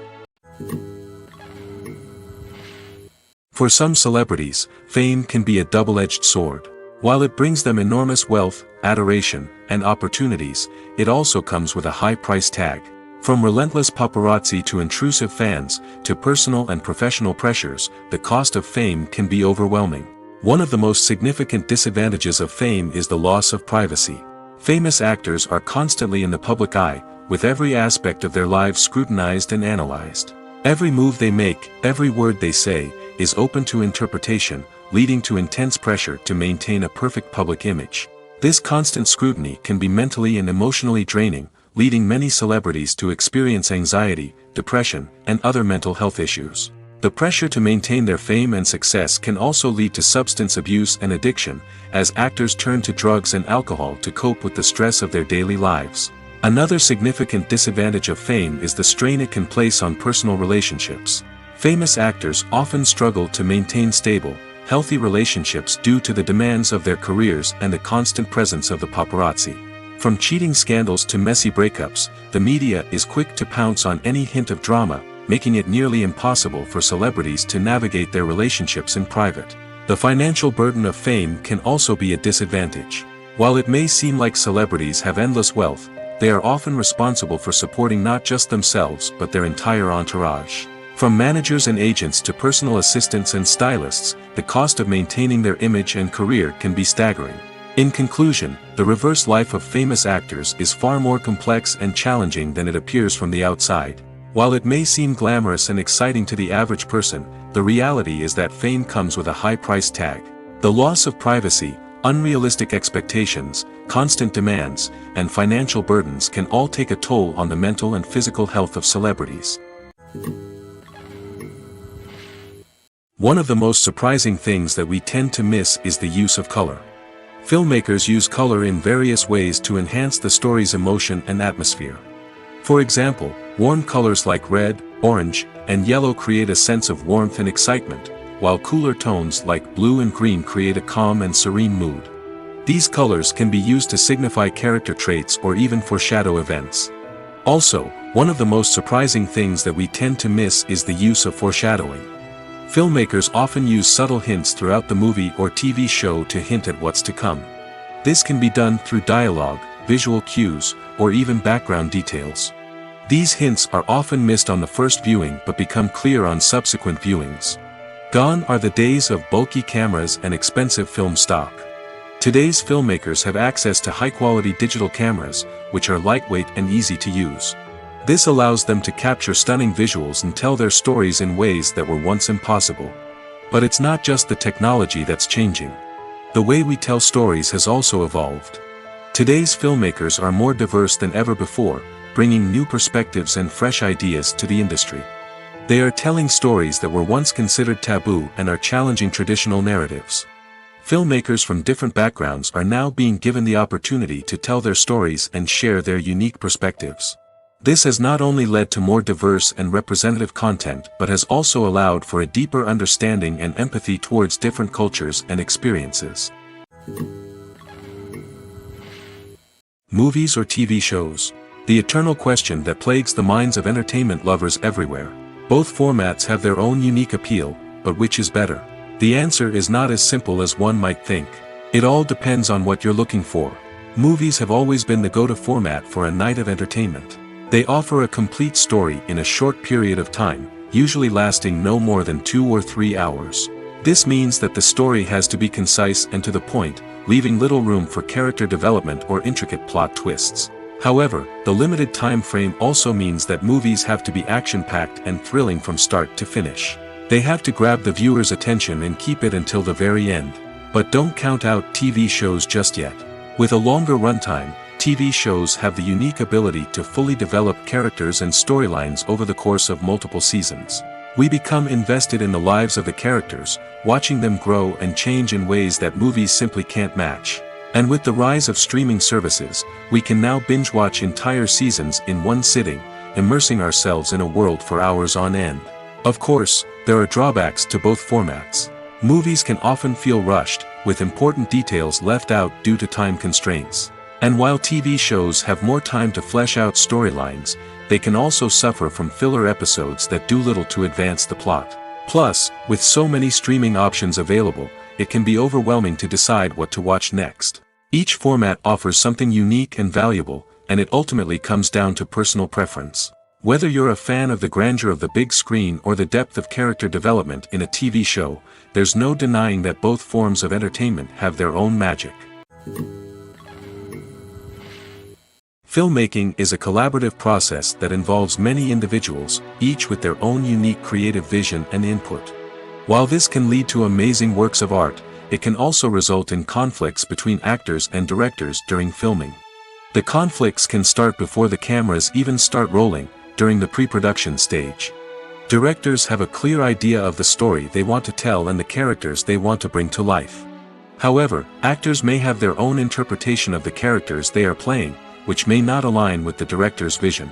For some celebrities, fame can be a double-edged sword. While it brings them enormous wealth, adoration, and opportunities, it also comes with a high price tag. From relentless paparazzi to intrusive fans, to personal and professional pressures, the cost of fame can be overwhelming. One of the most significant disadvantages of fame is the loss of privacy. Famous actors are constantly in the public eye, with every aspect of their lives scrutinized and analyzed. Every move they make, every word they say, is open to interpretation, leading to intense pressure to maintain a perfect public image. This constant scrutiny can be mentally and emotionally draining, leading many celebrities to experience anxiety, depression, and other mental health issues. The pressure to maintain their fame and success can also lead to substance abuse and addiction, as actors turn to drugs and alcohol to cope with the stress of their daily lives. Another significant disadvantage of fame is the strain it can place on personal relationships. Famous actors often struggle to maintain stable, healthy relationships due to the demands of their careers and the constant presence of the paparazzi. From cheating scandals to messy breakups, the media is quick to pounce on any hint of drama, making it nearly impossible for celebrities to navigate their relationships in private. The financial burden of fame can also be a disadvantage. While it may seem like celebrities have endless wealth, they are often responsible for supporting not just themselves but their entire entourage. From managers and agents to personal assistants and stylists, the cost of maintaining their image and career can be staggering. In conclusion, the reverse life of famous actors is far more complex and challenging than it appears from the outside. While it may seem glamorous and exciting to the average person, the reality is that fame comes with a high price tag. The loss of privacy, unrealistic expectations, constant demands, and financial burdens can all take a toll on the mental and physical health of celebrities. One of the most surprising things that we tend to miss is the use of color. Filmmakers use color in various ways to enhance the story's emotion and atmosphere. For example, warm colors like red, orange, and yellow create a sense of warmth and excitement, while cooler tones like blue and green create a calm and serene mood. These colors can be used to signify character traits or even foreshadow events. Also, one of the most surprising things that we tend to miss is the use of foreshadowing. Filmmakers often use subtle hints throughout the movie or TV show to hint at what's to come. This can be done through dialogue, visual cues, or even background details. These hints are often missed on the first viewing but become clear on subsequent viewings. Gone are the days of bulky cameras and expensive film stock. Today's filmmakers have access to high-quality digital cameras, which are lightweight and easy to use. This allows them to capture stunning visuals and tell their stories in ways that were once impossible. But it's not just the technology that's changing. The way we tell stories has also evolved. Today's filmmakers are more diverse than ever before, bringing new perspectives and fresh ideas to the industry. They are telling stories that were once considered taboo and are challenging traditional narratives. Filmmakers from different backgrounds are now being given the opportunity to tell their stories and share their unique perspectives. This has not only led to more diverse and representative content but has also allowed for a deeper understanding and empathy towards different cultures and experiences. Movies or TV shows? The eternal question that plagues the minds of entertainment lovers everywhere. Both formats have their own unique appeal, but which is better? The answer is not as simple as one might think. It all depends on what you're looking for. Movies have always been the go-to format for a night of entertainment. They offer a complete story in a short period of time, usually lasting no more than 2 or 3 hours. This means that the story has to be concise and to the point, leaving little room for character development or intricate plot twists. However, the limited time frame also means that movies have to be action-packed and thrilling from start to finish. They have to grab the viewer's attention and keep it until the very end. But don't count out TV shows just yet. With a longer runtime, TV shows have the unique ability to fully develop characters and storylines over the course of multiple seasons. We become invested in the lives of the characters, watching them grow and change in ways that movies simply can't match. And with the rise of streaming services, we can now binge-watch entire seasons in one sitting, immersing ourselves in a world for hours on end. Of course, there are drawbacks to both formats. Movies can often feel rushed, with important details left out due to time constraints. And while TV shows have more time to flesh out storylines, they can also suffer from filler episodes that do little to advance the plot. Plus, with so many streaming options available, it can be overwhelming to decide what to watch next. Each format offers something unique and valuable, and it ultimately comes down to personal preference. Whether you're a fan of the grandeur of the big screen or the depth of character development in a TV show, there's no denying that both forms of entertainment have their own magic. Filmmaking is a collaborative process that involves many individuals, each with their own unique creative vision and input. While this can lead to amazing works of art, it can also result in conflicts between actors and directors during filming. The conflicts can start before the cameras even start rolling, during the pre-production stage. Directors have a clear idea of the story they want to tell and the characters they want to bring to life. However, actors may have their own interpretation of the characters they are playing, which may not align with the director's vision.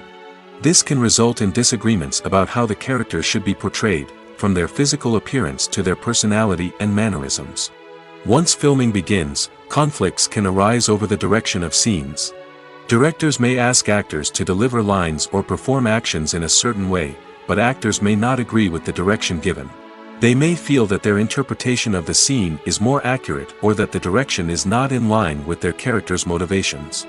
This can result in disagreements about how the characters should be portrayed, from their physical appearance to their personality and mannerisms. Once filming begins, conflicts can arise over the direction of scenes. Directors may ask actors to deliver lines or perform actions in a certain way, but actors may not agree with the direction given. They may feel that their interpretation of the scene is more accurate or that the direction is not in line with their character's motivations.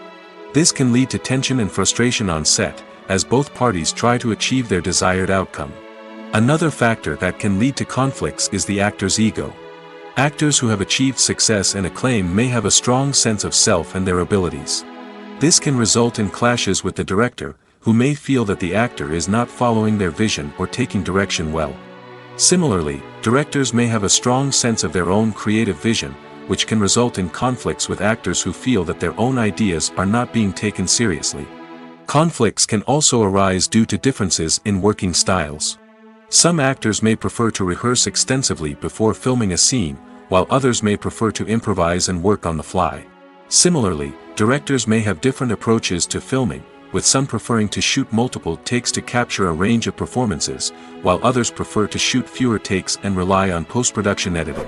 This can lead to tension and frustration on set, as both parties try to achieve their desired outcome. Another factor that can lead to conflicts is the actor's ego. Actors who have achieved success and acclaim may have a strong sense of self and their abilities. This can result in clashes with the director, who may feel that the actor is not following their vision or taking direction well. Similarly, directors may have a strong sense of their own creative vision, which can result in conflicts with actors who feel that their own ideas are not being taken seriously. Conflicts can also arise due to differences in working styles. Some actors may prefer to rehearse extensively before filming a scene, while others may prefer to improvise and work on the fly. Similarly, directors may have different approaches to filming, with some preferring to shoot multiple takes to capture a range of performances, while others prefer to shoot fewer takes and rely on post-production editing.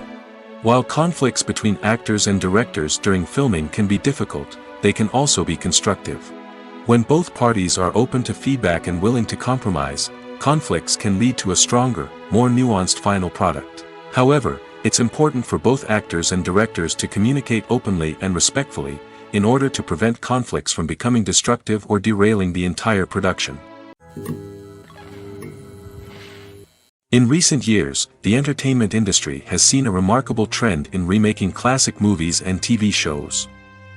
While conflicts between actors and directors during filming can be difficult, they can also be constructive. When both parties are open to feedback and willing to compromise, conflicts can lead to a stronger, more nuanced final product. However, it's important for both actors and directors to communicate openly and respectfully, in order to prevent conflicts from becoming destructive or derailing the entire production. In recent years, the entertainment industry has seen a remarkable trend in remaking classic movies and TV shows.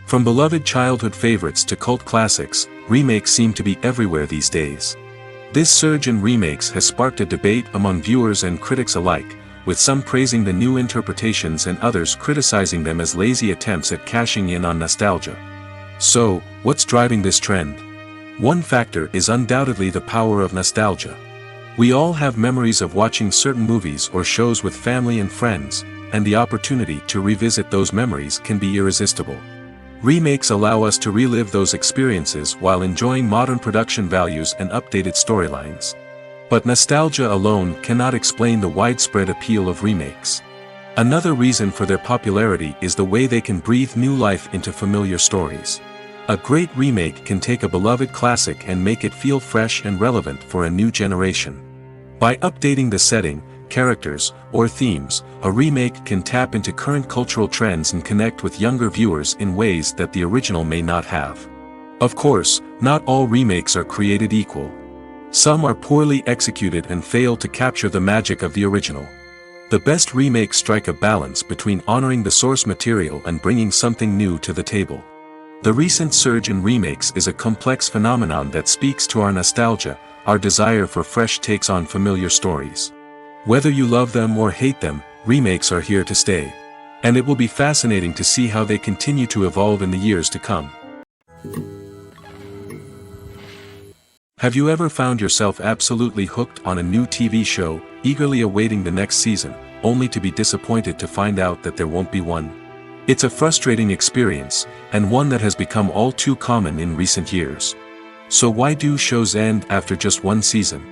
From beloved childhood favorites to cult classics, remakes seem to be everywhere these days. This surge in remakes has sparked a debate among viewers and critics alike, with some praising the new interpretations and others criticizing them as lazy attempts at cashing in on nostalgia. So, what's driving this trend? One factor is undoubtedly the power of nostalgia. We all have memories of watching certain movies or shows with family and friends, and the opportunity to revisit those memories can be irresistible. Remakes allow us to relive those experiences while enjoying modern production values and updated storylines. But nostalgia alone cannot explain the widespread appeal of remakes. Another reason for their popularity is the way they can breathe new life into familiar stories. A great remake can take a beloved classic and make it feel fresh and relevant for a new generation. By updating the setting, characters, or themes, a remake can tap into current cultural trends and connect with younger viewers in ways that the original may not have. Of course, not all remakes are created equal. Some are poorly executed and fail to capture the magic of the original. The best remakes strike a balance between honoring the source material and bringing something new to the table. The recent surge in remakes is a complex phenomenon that speaks to our nostalgia, our desire for fresh takes on familiar stories. Whether you love them or hate them, remakes are here to stay. And it will be fascinating to see how they continue to evolve in the years to come. Have you ever found yourself absolutely hooked on a new TV show, eagerly awaiting the next season, only to be disappointed to find out that there won't be one? It's a frustrating experience, and one that has become all too common in recent years. So why do shows end after just one season?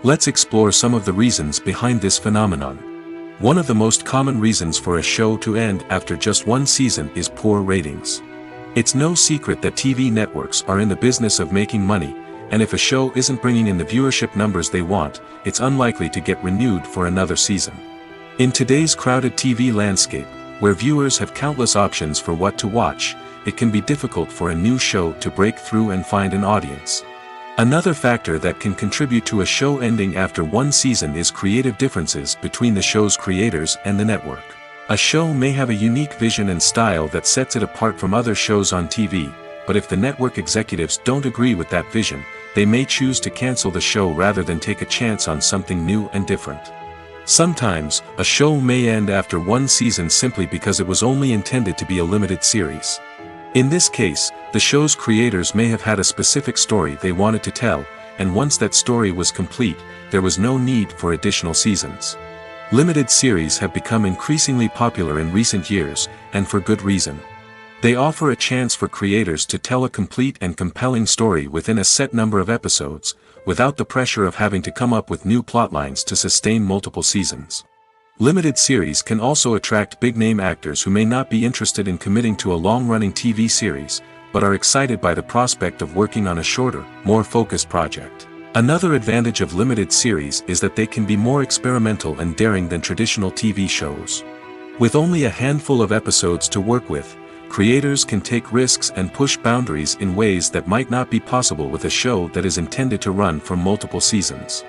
Let's explore some of the reasons behind this phenomenon. One of the most common reasons for a show to end after just one season is poor ratings. It's no secret that TV networks are in the business of making money, and if a show isn't bringing in the viewership numbers they want, it's unlikely to get renewed for another season. In today's crowded TV landscape, where viewers have countless options for what to watch, it can be difficult for a new show to break through and find an audience. Another factor that can contribute to a show ending after one season is creative differences between the show's creators and the network. A show may have a unique vision and style that sets it apart from other shows on TV, but if the network executives don't agree with that vision, they may choose to cancel the show rather than take a chance on something new and different. Sometimes, a show may end after one season simply because it was only intended to be a limited series. In this case, the show's creators may have had a specific story they wanted to tell, and once that story was complete, there was no need for additional seasons. Limited series have become increasingly popular in recent years, and for good reason. They offer a chance for creators to tell a complete and compelling story within a set number of episodes, without the pressure of having to come up with new plotlines to sustain multiple seasons. Limited series can also attract big-name actors who may not be interested in committing to a long-running TV series, but are excited by the prospect of working on a shorter, more focused project. Another advantage of limited series is that they can be more experimental and daring than traditional TV shows. With only a handful of episodes to work with, creators can take risks and push boundaries in ways that might not be possible with a show that is intended to run for multiple seasons.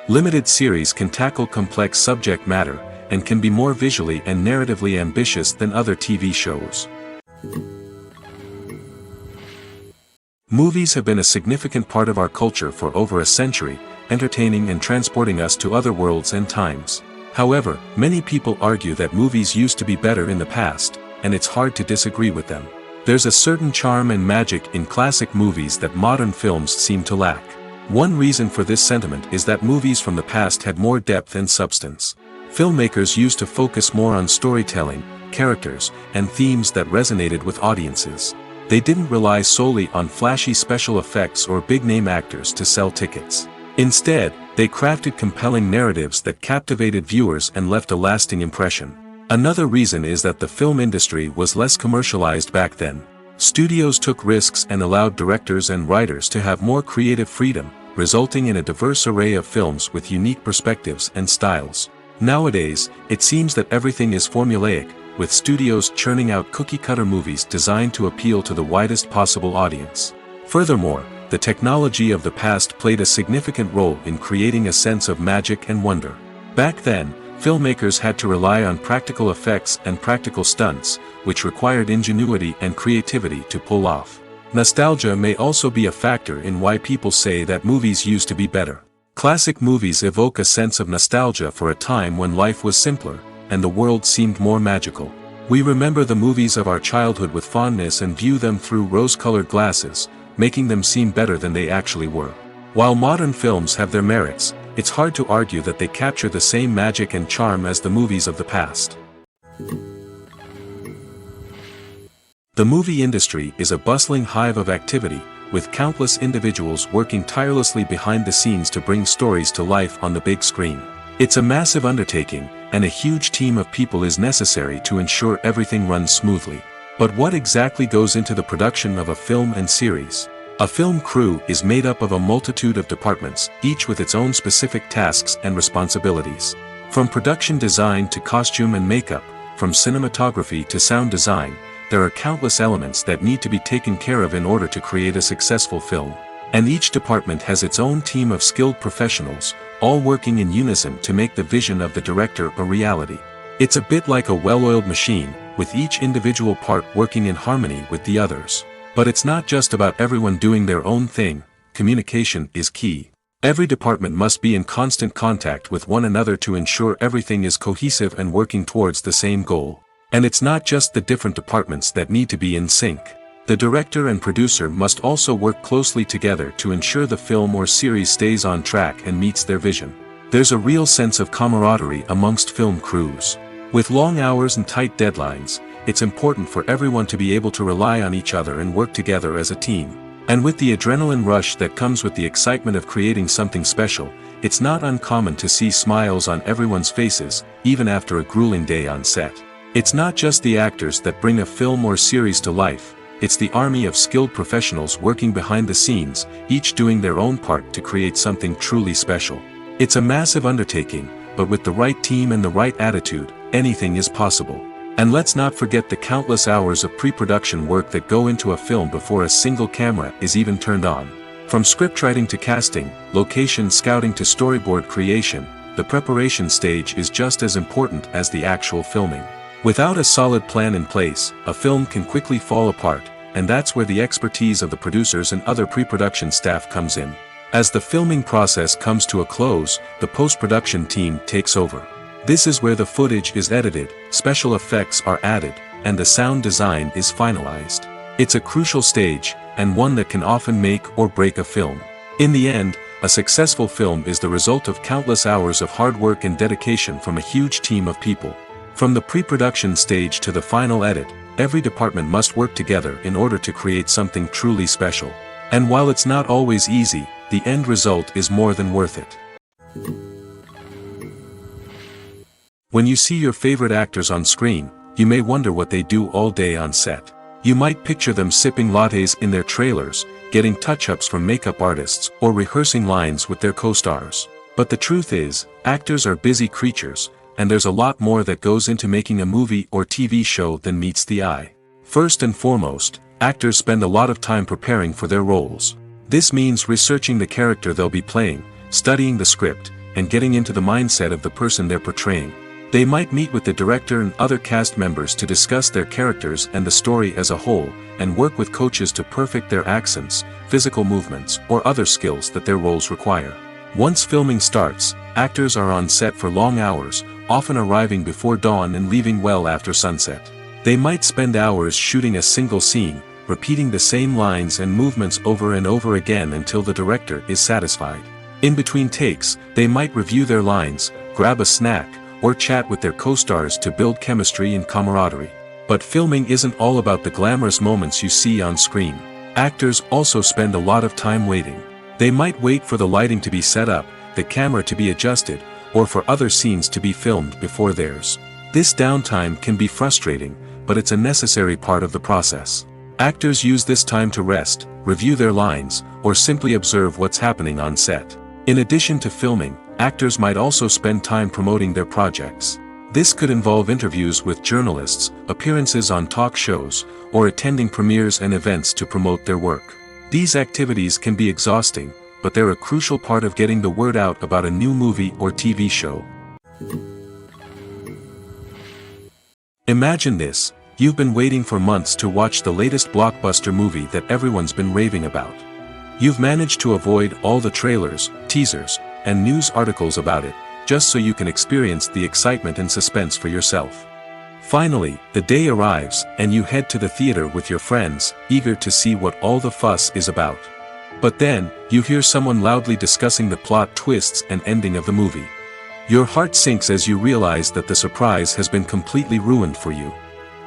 Limited series can tackle complex subject matter, and can be more visually and narratively ambitious than other TV shows. Movies have been a significant part of our culture for over a century, entertaining and transporting us to other worlds and times. However, many people argue that movies used to be better in the past, and it's hard to disagree with them. There's a certain charm and magic in classic movies that modern films seem to lack. One reason for this sentiment is that movies from the past had more depth and substance. Filmmakers used to focus more on storytelling, characters, and themes that resonated with audiences. They didn't rely solely on flashy special effects or big-name actors to sell tickets. Instead, they crafted compelling narratives that captivated viewers and left a lasting impression. Another reason is that the film industry was less commercialized back then. Studios took risks and allowed directors and writers to have more creative freedom, resulting in a diverse array of films with unique perspectives and styles. Nowadays, it seems that everything is formulaic, with studios churning out cookie-cutter movies designed to appeal to the widest possible audience. Furthermore, the technology of the past played a significant role in creating a sense of magic and wonder. Back then, filmmakers had to rely on practical effects and practical stunts, which required ingenuity and creativity to pull off. Nostalgia may also be a factor in why people say that movies used to be better. Classic movies evoke a sense of nostalgia for a time when life was simpler, and the world seemed more magical. We remember the movies of our childhood with fondness and view them through rose-colored glasses, making them seem better than they actually were. While modern films have their merits, it's hard to argue that they capture the same magic and charm as the movies of the past. The movie industry is a bustling hive of activity, with countless individuals working tirelessly behind the scenes to bring stories to life on the big screen. It's a massive undertaking, and a huge team of people is necessary to ensure everything runs smoothly. But what exactly goes into the production of a film and series? A film crew is made up of a multitude of departments, each with its own specific tasks and responsibilities. From production design to costume and makeup, from cinematography to sound design, there are countless elements that need to be taken care of in order to create a successful film. And each department has its own team of skilled professionals, all working in unison to make the vision of the director a reality. It's a bit like a well-oiled machine, with each individual part working in harmony with the others. But it's not just about everyone doing their own thing. Communication is key. Every department must be in constant contact with one another to ensure everything is cohesive and working towards the same goal. And it's not just the different departments that need to be in sync. The director and producer must also work closely together to ensure the film or series stays on track and meets their vision. There's a real sense of camaraderie amongst film crews. With long hours and tight deadlines, it's important for everyone to be able to rely on each other and work together as a team. And with the adrenaline rush that comes with the excitement of creating something special, it's not uncommon to see smiles on everyone's faces, even after a grueling day on set. It's not just the actors that bring a film or series to life. It's the army of skilled professionals working behind the scenes, each doing their own part to create something truly special. It's a massive undertaking, but with the right team and the right attitude, anything is possible. And let's not forget the countless hours of pre-production work that go into a film before a single camera is even turned on. From scriptwriting to casting, location scouting to storyboard creation, the preparation stage is just as important as the actual filming. Without a solid plan in place, a film can quickly fall apart, and that's where the expertise of the producers and other pre-production staff comes in. As the filming process comes to a close, the post-production team takes over. This is where the footage is edited, special effects are added, and the sound design is finalized. It's a crucial stage, and one that can often make or break a film. In the end, a successful film is the result of countless hours of hard work and dedication from a huge team of people. From the pre-production stage to the final edit, every department must work together in order to create something truly special. And while it's not always easy, the end result is more than worth it. When you see your favorite actors on screen, you may wonder what they do all day on set. You might picture them sipping lattes in their trailers, getting touch-ups from makeup artists, or rehearsing lines with their co-stars. But the truth is, actors are busy creatures, and there's a lot more that goes into making a movie or TV show than meets the eye. First and foremost, actors spend a lot of time preparing for their roles. This means researching the character they'll be playing, studying the script, and getting into the mindset of the person they're portraying. They might meet with the director and other cast members to discuss their characters and the story as a whole, and work with coaches to perfect their accents, physical movements, or other skills that their roles require. Once filming starts, actors are on set for long hours, often arriving before dawn and leaving well after sunset. They might spend hours shooting a single scene, repeating the same lines and movements over and over again until the director is satisfied. In between takes, they might review their lines, grab a snack, or chat with their co-stars to build chemistry and camaraderie. But filming isn't all about the glamorous moments you see on screen. Actors also spend a lot of time waiting. They might wait for the lighting to be set up, the camera to be adjusted, or for other scenes to be filmed before theirs. This downtime can be frustrating, but it's a necessary part of the process. Actors use this time to rest, review their lines, or simply observe what's happening on set. In addition to filming, actors might also spend time promoting their projects. This could involve interviews with journalists, appearances on talk shows, or attending premieres and events to promote their work. These activities can be exhausting, but they're a crucial part of getting the word out about a new movie or TV show. Imagine this: you've been waiting for months to watch the latest blockbuster movie that everyone's been raving about. You've managed to avoid all the trailers, teasers, and news articles about it, just so you can experience the excitement and suspense for yourself. Finally, the day arrives, and you head to the theater with your friends, eager to see what all the fuss is about. But then, you hear someone loudly discussing the plot twists and ending of the movie. Your heart sinks as you realize that the surprise has been completely ruined for you.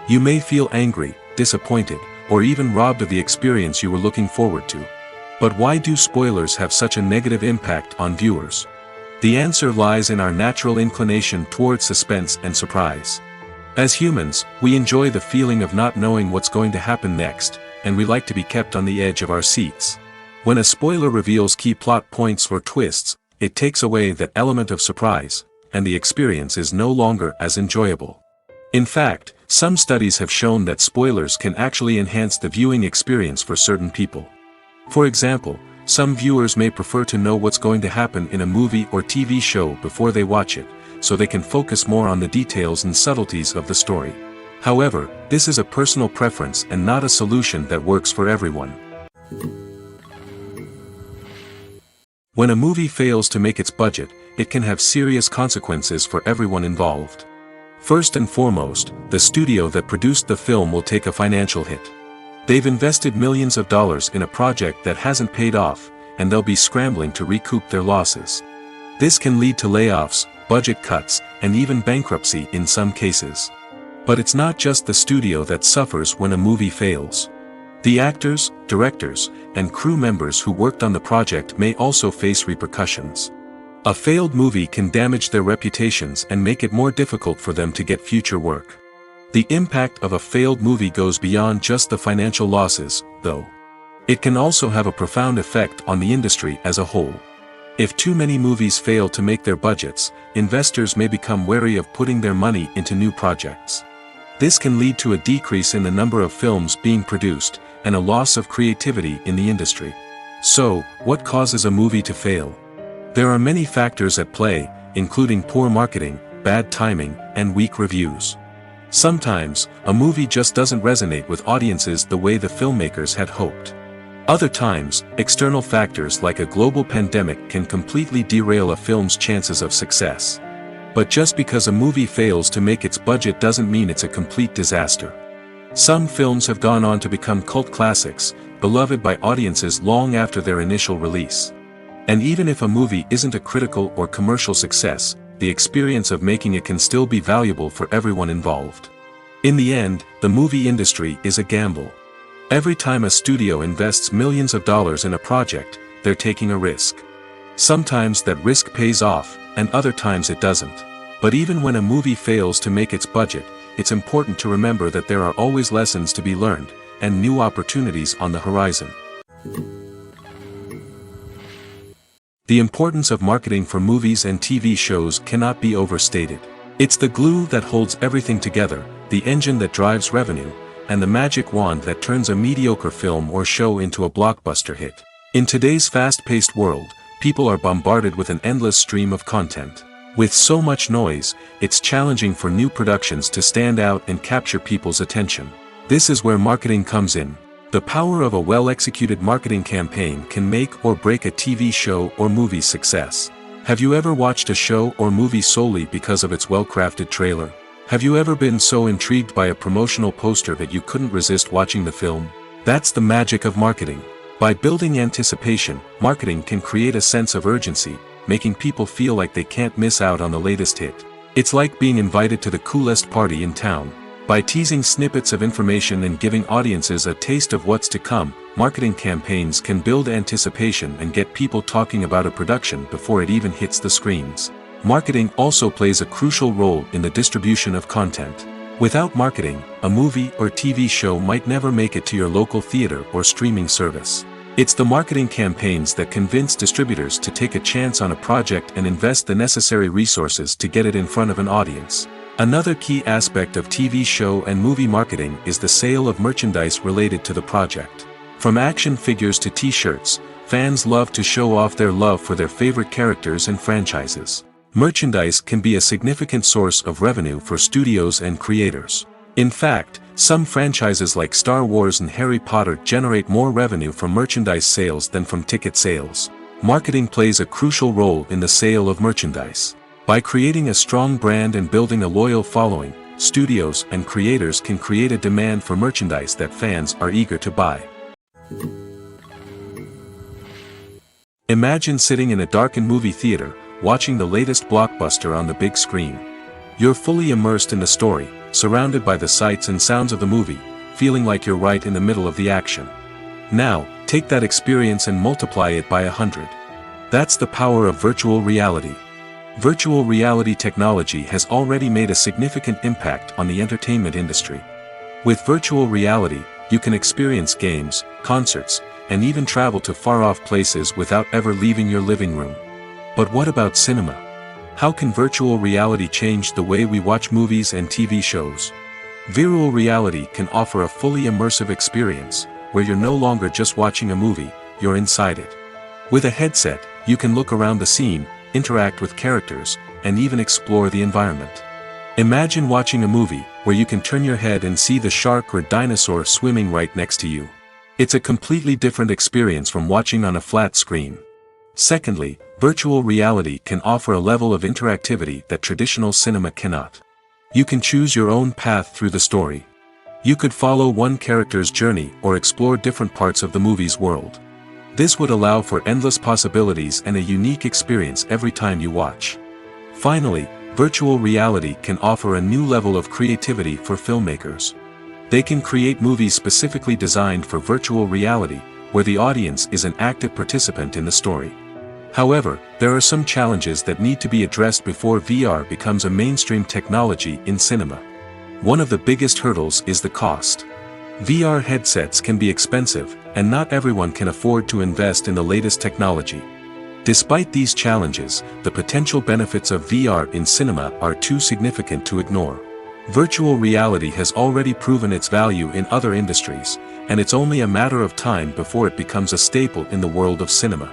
You may feel angry, disappointed, or even robbed of the experience you were looking forward to. But why do spoilers have such a negative impact on viewers? The answer lies in our natural inclination toward suspense and surprise. As humans, we enjoy the feeling of not knowing what's going to happen next, and we like to be kept on the edge of our seats. When a spoiler reveals key plot points or twists, it takes away that element of surprise, and the experience is no longer as enjoyable. In fact, some studies have shown that spoilers can actually enhance the viewing experience for certain people. For example, some viewers may prefer to know what's going to happen in a movie or TV show before they watch it, so they can focus more on the details and subtleties of the story. However, this is a personal preference and not a solution that works for everyone. When a movie fails to make its budget, it can have serious consequences for everyone involved. First and foremost, the studio that produced the film will take a financial hit. They've invested millions of dollars in a project that hasn't paid off, and they'll be scrambling to recoup their losses. This can lead to layoffs, budget cuts, and even bankruptcy in some cases. But it's not just the studio that suffers when a movie fails. The actors, directors, and crew members who worked on the project may also face repercussions. A failed movie can damage their reputations and make it more difficult for them to get future work. The impact of a failed movie goes beyond just the financial losses, though. It can also have a profound effect on the industry as a whole. If too many movies fail to make their budgets, investors may become wary of putting their money into new projects. This can lead to a decrease in the number of films being produced, and a loss of creativity in the industry. So, what causes a movie to fail? There are many factors at play, including poor marketing, bad timing, and weak reviews. Sometimes, a movie just doesn't resonate with audiences the way the filmmakers had hoped. Other times, external factors like a global pandemic can completely derail a film's chances of success. But just because a movie fails to make its budget doesn't mean it's a complete disaster. Some films have gone on to become cult classics, beloved by audiences long after their initial release. And even if a movie isn't a critical or commercial success, the experience of making it can still be valuable for everyone involved. In the end, the movie industry is a gamble. Every time a studio invests millions of dollars in a project, they're taking a risk. Sometimes that risk pays off, and other times it doesn't. But even when a movie fails to make its budget, it's important to remember that there are always lessons to be learned, and new opportunities on the horizon. The importance of marketing for movies and TV shows cannot be overstated. It's the glue that holds everything together, the engine that drives revenue, and the magic wand that turns a mediocre film or show into a blockbuster hit. In today's fast-paced world, people are bombarded with an endless stream of content. With so much noise, it's challenging for new productions to stand out and capture people's attention. This is where marketing comes in. The power of a well-executed marketing campaign can make or break a TV show or movie's success. Have you ever watched a show or movie solely because of its well-crafted trailer? Have you ever been so intrigued by a promotional poster that you couldn't resist watching the film? That's the magic of marketing. By building anticipation, marketing can create a sense of urgency, making people feel like they can't miss out on the latest hit. It's like being invited to the coolest party in town. By teasing snippets of information and giving audiences a taste of what's to come, marketing campaigns can build anticipation and get people talking about a production before it even hits the screens. Marketing also plays a crucial role in the distribution of content. Without marketing, a movie or TV show might never make it to your local theater or streaming service. It's the marketing campaigns that convince distributors to take a chance on a project and invest the necessary resources to get it in front of an audience. Another key aspect of TV show and movie marketing is the sale of merchandise related to the project. From action figures to t-shirts, fans love to show off their love for their favorite characters and franchises. Merchandise can be a significant source of revenue for studios and creators. In fact, some franchises like Star Wars and Harry Potter generate more revenue from merchandise sales than from ticket sales. Marketing plays a crucial role in the sale of merchandise. By creating a strong brand and building a loyal following, studios and creators can create a demand for merchandise that fans are eager to buy. Imagine sitting in a darkened movie theater, watching the latest blockbuster on the big screen. You're fully immersed in the story, surrounded by the sights and sounds of the movie, feeling like you're right in the middle of the action. Now, take that experience and multiply it by 100. That's the power of virtual reality. Virtual reality technology has already made a significant impact on the entertainment industry. With virtual reality, you can experience games, concerts, and even travel to far-off places without ever leaving your living room. But what about cinema? How can virtual reality change the way we watch movies and TV shows? Virtual reality can offer a fully immersive experience, where you're no longer just watching a movie, you're inside it. With a headset, you can look around the scene, interact with characters, and even explore the environment. Imagine watching a movie where you can turn your head and see the shark or dinosaur swimming right next to you. It's a completely different experience from watching on a flat screen. Secondly, virtual reality can offer a level of interactivity that traditional cinema cannot. You can choose your own path through the story. You could follow one character's journey or explore different parts of the movie's world. This would allow for endless possibilities and a unique experience every time you watch. Finally, virtual reality can offer a new level of creativity for filmmakers. They can create movies specifically designed for virtual reality, where the audience is an active participant in the story. However, there are some challenges that need to be addressed before VR becomes a mainstream technology in cinema. One of the biggest hurdles is the cost. VR headsets can be expensive, and not everyone can afford to invest in the latest technology. Despite these challenges, the potential benefits of VR in cinema are too significant to ignore. Virtual reality has already proven its value in other industries, and it's only a matter of time before it becomes a staple in the world of cinema.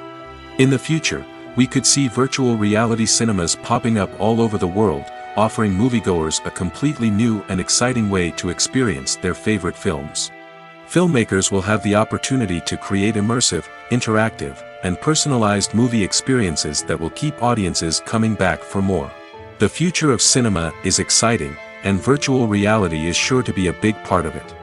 In the future, we could see virtual reality cinemas popping up all over the world, offering moviegoers a completely new and exciting way to experience their favorite films. Filmmakers will have the opportunity to create immersive, interactive, and personalized movie experiences that will keep audiences coming back for more. The future of cinema is exciting, and virtual reality is sure to be a big part of it.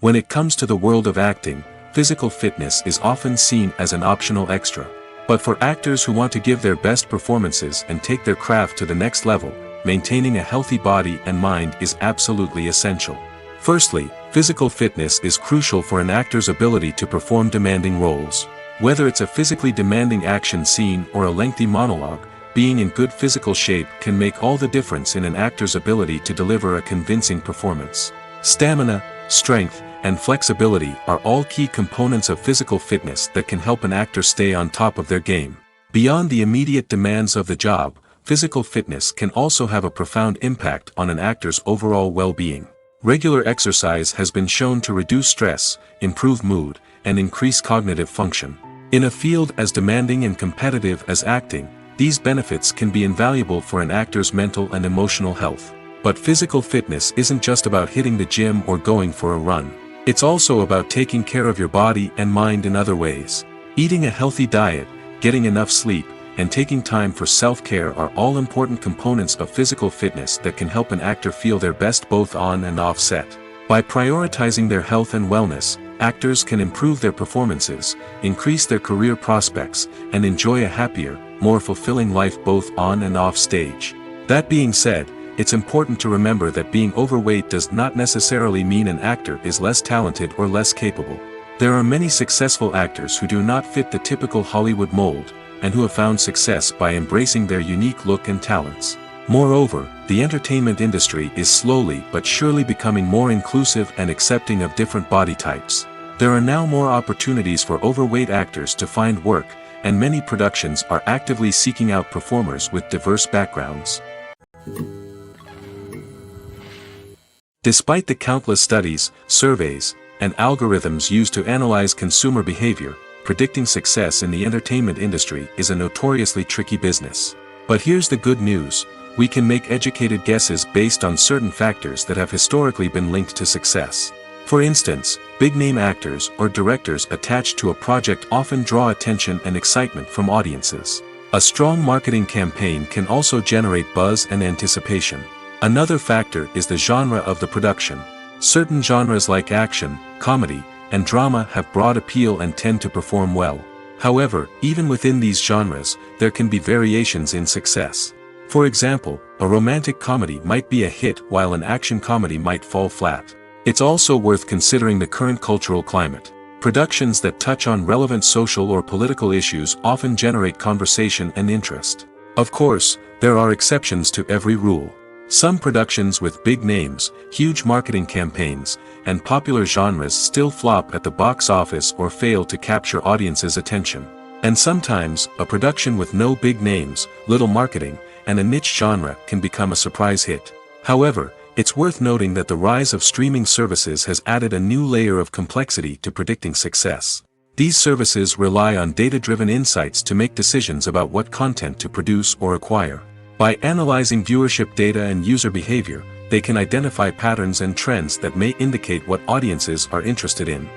When it comes to the world of acting, physical fitness is often seen as an optional extra. But for actors who want to give their best performances and take their craft to the next level, maintaining a healthy body and mind is absolutely essential. Firstly, physical fitness is crucial for an actor's ability to perform demanding roles. Whether it's a physically demanding action scene or a lengthy monologue, being in good physical shape can make all the difference in an actor's ability to deliver a convincing performance. Stamina, strength, and flexibility are all key components of physical fitness that can help an actor stay on top of their game. Beyond the immediate demands of the job, physical fitness can also have a profound impact on an actor's overall well-being. Regular exercise has been shown to reduce stress, improve mood, and increase cognitive function. In a field as demanding and competitive as acting, these benefits can be invaluable for an actor's mental and emotional health. But physical fitness isn't just about hitting the gym or going for a run. It's also about taking care of your body and mind in other ways. Eating a healthy diet, getting enough sleep, and taking time for self-care are all important components of physical fitness that can help an actor feel their best both on and off set. By prioritizing their health and wellness, actors can improve their performances, increase their career prospects, and enjoy a happier, more fulfilling life both on and off stage. That being said, it's important to remember that being overweight does not necessarily mean an actor is less talented or less capable. There are many successful actors who do not fit the typical Hollywood mold, and who have found success by embracing their unique look and talents. Moreover, the entertainment industry is slowly but surely becoming more inclusive and accepting of different body types. There are now more opportunities for overweight actors to find work, and many productions are actively seeking out performers with diverse backgrounds. Despite the countless studies, surveys, and algorithms used to analyze consumer behavior, predicting success in the entertainment industry is a notoriously tricky business. But here's the good news: we can make educated guesses based on certain factors that have historically been linked to success. For instance, big-name actors or directors attached to a project often draw attention and excitement from audiences. A strong marketing campaign can also generate buzz and anticipation. Another factor is the genre of the production. Certain genres like action, comedy, and drama have broad appeal and tend to perform well. However, even within these genres, there can be variations in success. For example, a romantic comedy might be a hit while an action comedy might fall flat. It's also worth considering the current cultural climate. Productions that touch on relevant social or political issues often generate conversation and interest. Of course, there are exceptions to every rule. Some productions with big names, huge marketing campaigns, and popular genres still flop at the box office or fail to capture audiences' attention. And sometimes, a production with no big names, little marketing, and a niche genre can become a surprise hit. However, it's worth noting that the rise of streaming services has added a new layer of complexity to predicting success. These services rely on data-driven insights to make decisions about what content to produce or acquire. By analyzing viewership data and user behavior, they can identify patterns and trends that may indicate what audiences are interested in.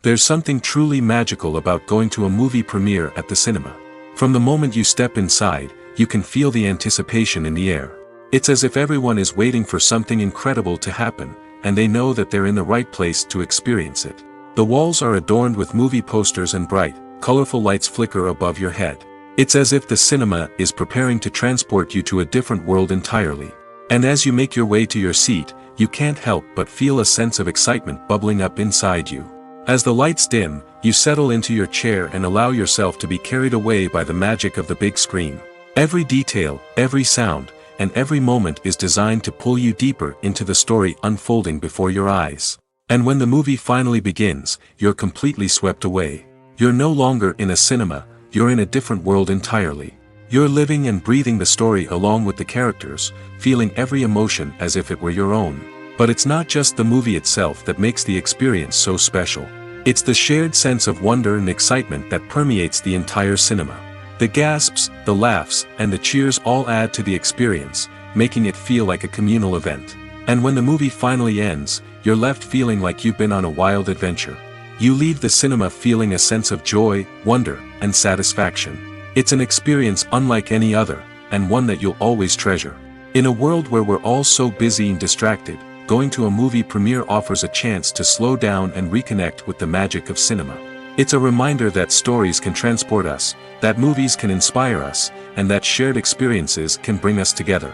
There's something truly magical about going to a movie premiere at the cinema. From the moment you step inside, you can feel the anticipation in the air. It's as if everyone is waiting for something incredible to happen, and they know that they're in the right place to experience it. The walls are adorned with movie posters and bright, colorful lights flicker above your head. It's as if the cinema is preparing to transport you to a different world entirely. And as you make your way to your seat, you can't help but feel a sense of excitement bubbling up inside you. As the lights dim, you settle into your chair and allow yourself to be carried away by the magic of the big screen. Every detail, every sound, and every moment is designed to pull you deeper into the story unfolding before your eyes. And when the movie finally begins, you're completely swept away. You're no longer in a cinema, you're in a different world entirely. You're living and breathing the story along with the characters, feeling every emotion as if it were your own. But it's not just the movie itself that makes the experience so special. It's the shared sense of wonder and excitement that permeates the entire cinema. The gasps, the laughs, and the cheers all add to the experience, making it feel like a communal event. And when the movie finally ends, you're left feeling like you've been on a wild adventure. You leave the cinema feeling a sense of joy, wonder, and satisfaction. It's an experience unlike any other, and one that you'll always treasure. In a world where we're all so busy and distracted, going to a movie premiere offers a chance to slow down and reconnect with the magic of cinema. It's a reminder that stories can transport us, that movies can inspire us, and that shared experiences can bring us together.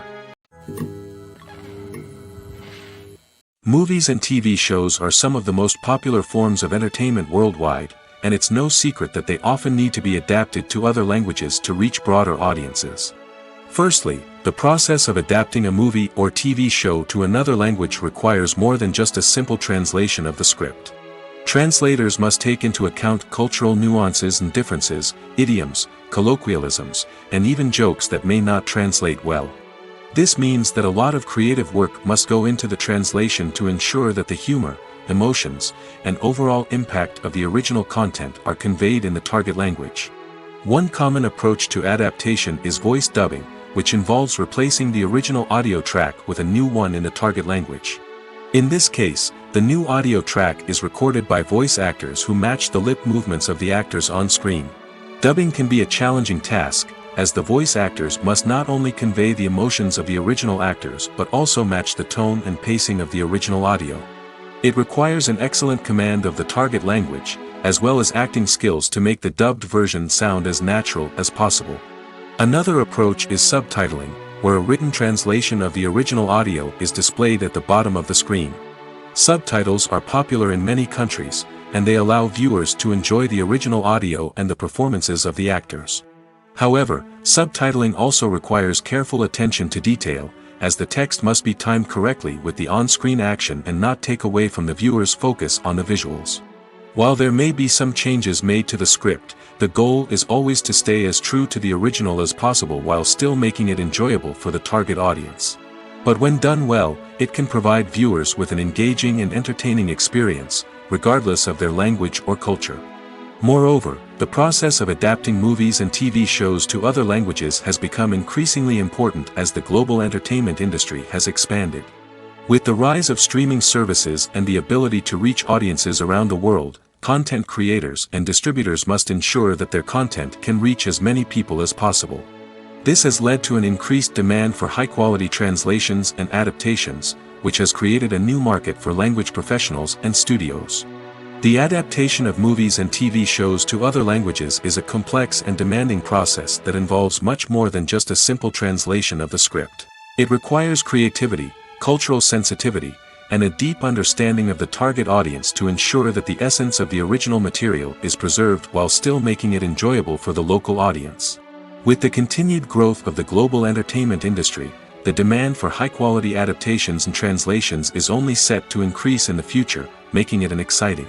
Movies and TV shows are some of the most popular forms of entertainment worldwide, and it's no secret that they often need to be adapted to other languages to reach broader audiences. Firstly, The process of adapting a movie or TV show to another language requires more than just a simple translation of the script. Translators must take into account cultural nuances and differences, idioms, colloquialisms, and even jokes that may not translate well. This means that a lot of creative work must go into the translation to ensure that the humor, emotions, and overall impact of the original content are conveyed in the target language. One common approach to adaptation is voice dubbing, which involves replacing the original audio track with a new one in the target language. In this case, the new audio track is recorded by voice actors who match the lip movements of the actors on screen. Dubbing can be a challenging task, as the voice actors must not only convey the emotions of the original actors but also match the tone and pacing of the original audio. It requires an excellent command of the target language, as well as acting skills to make the dubbed version sound as natural as possible. Another approach is subtitling, where a written translation of the original audio is displayed at the bottom of the screen. Subtitles are popular in many countries, and they allow viewers to enjoy the original audio and the performances of the actors. However, subtitling also requires careful attention to detail, as the text must be timed correctly with the on-screen action and not take away from the viewer's focus on the visuals. While there may be some changes made to the script, the goal is always to stay as true to the original as possible while still making it enjoyable for the target audience. But when done well, it can provide viewers with an engaging and entertaining experience, regardless of their language or culture. Moreover, the process of adapting movies and TV shows to other languages has become increasingly important as the global entertainment industry has expanded. With the rise of streaming services and the ability to reach audiences around the world, content creators and distributors must ensure that their content can reach as many people as possible. This has led to an increased demand for high-quality translations and adaptations, which has created a new market for language professionals and studios. The adaptation of movies and TV shows to other languages is a complex and demanding process that involves much more than just a simple translation of the script. It requires creativity, cultural sensitivity, and a deep understanding of the target audience to ensure that the essence of the original material is preserved while still making it enjoyable for the local audience. With the continued growth of the global entertainment industry, the demand for high-quality adaptations and translations is only set to increase in the future, making it an exciting.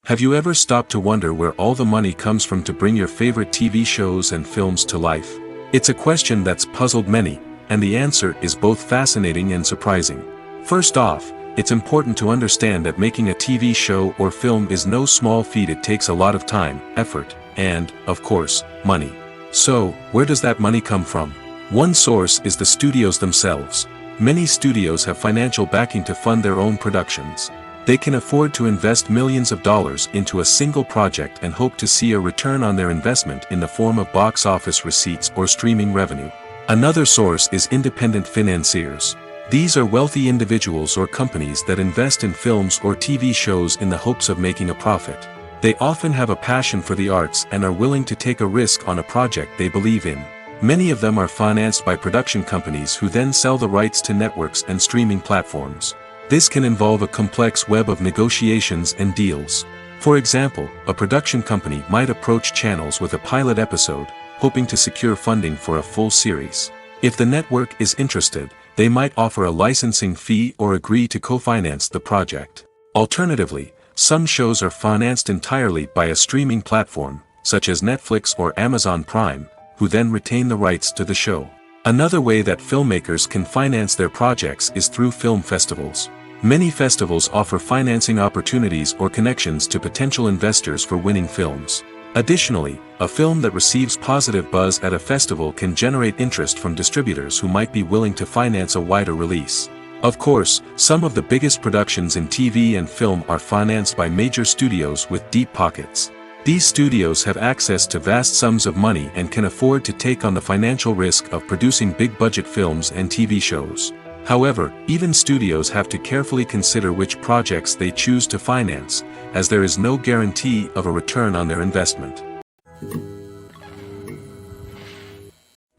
Have you ever stopped to wonder where all the money comes from to bring your favorite TV shows and films to life? It's a question that's puzzled many, and the answer is both fascinating and surprising. First off, it's important to understand that making a TV show or film is no small feat. It takes a lot of time, effort, and, of course, money. So, where does that money come from? One source is the studios themselves. Many studios have financial backing to fund their own productions. They can afford to invest millions of dollars into a single project and hope to see a return on their investment in the form of box office receipts or streaming revenue. Another source is independent financiers. These are wealthy individuals or companies that invest in films or TV shows in the hopes of making a profit. They often have a passion for the arts and are willing to take a risk on a project they believe in. Many of them are financed by production companies who then sell the rights to networks and streaming platforms. This can involve a complex web of negotiations and deals. For example, a production company might approach channels with a pilot episode, hoping to secure funding for a full series. If the network is interested, they might offer a licensing fee or agree to co-finance the project. Alternatively, some shows are financed entirely by a streaming platform, such as Netflix or Amazon Prime, who then retain the rights to the show. Another way that filmmakers can finance their projects is through film festivals. Many festivals offer financing opportunities or connections to potential investors for winning films. Additionally, a film that receives positive buzz at a festival can generate interest from distributors who might be willing to finance a wider release. Of course, some of the biggest productions in TV and film are financed by major studios with deep pockets. These studios have access to vast sums of money and can afford to take on the financial risk of producing big-budget films and TV shows. However, even studios have to carefully consider which projects they choose to finance, as there is no guarantee of a return on their investment.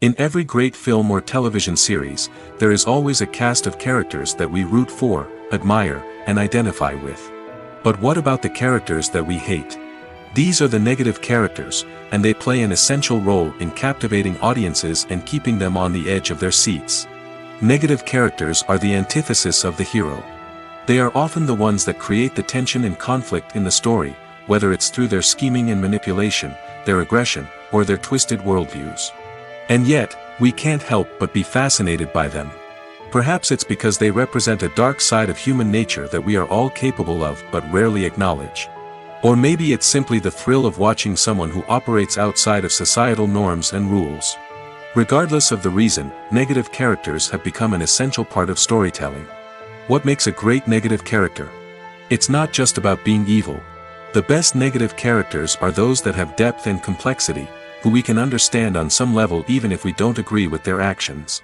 In every great film or television series, there is always a cast of characters that we root for, admire, and identify with. But what about the characters that we hate? These are the negative characters, and they play an essential role in captivating audiences and keeping them on the edge of their seats. Negative characters are the antithesis of the hero. They are often the ones that create the tension and conflict in the story, whether it's through their scheming and manipulation, their aggression, or their twisted worldviews. And yet, we can't help but be fascinated by them. Perhaps it's because they represent a dark side of human nature that we are all capable of but rarely acknowledge. Or maybe it's simply the thrill of watching someone who operates outside of societal norms and rules. Regardless of the reason, negative characters have become an essential part of storytelling. What makes a great negative character? It's not just about being evil. The best negative characters are those that have depth and complexity, who we can understand on some level even if we don't agree with their actions.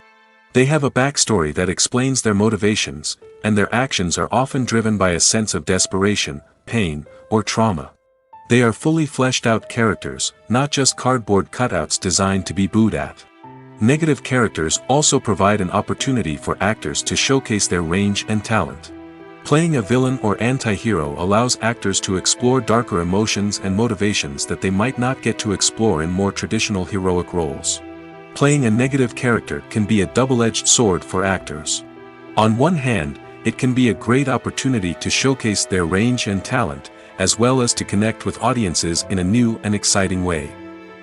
They have a backstory that explains their motivations, and their actions are often driven by a sense of desperation, pain, or trauma. They are fully fleshed out characters, not just cardboard cutouts designed to be booed at. Negative characters also provide an opportunity for actors to showcase their range and talent. Playing a villain or anti-hero allows actors to explore darker emotions and motivations that they might not get to explore in more traditional heroic roles. Playing a negative character can be a double-edged sword for actors. On one hand, it can be a great opportunity to showcase their range and talent, as well as to connect with audiences in a new and exciting way.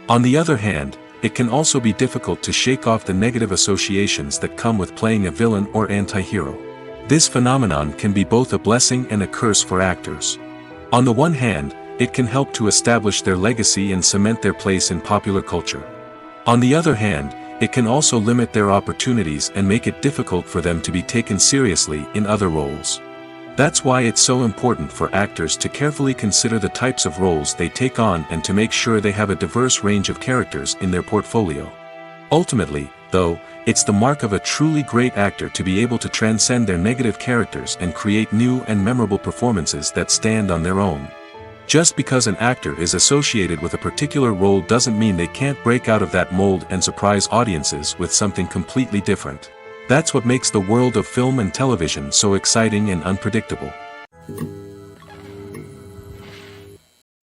On the other hand, it can also be difficult to shake off the negative associations that come with playing a villain or anti-hero. This phenomenon can be both a blessing and a curse for actors. On the one hand, it can help to establish their legacy and cement their place in popular culture. On the other hand, it can also limit their opportunities and make it difficult for them to be taken seriously in other roles. That's why it's so important for actors to carefully consider the types of roles they take on and to make sure they have a diverse range of characters in their portfolio. Ultimately, though, it's the mark of a truly great actor to be able to transcend their negative characters and create new and memorable performances that stand on their own. Just because an actor is associated with a particular role doesn't mean they can't break out of that mold and surprise audiences with something completely different. That's what makes the world of film and television so exciting and unpredictable.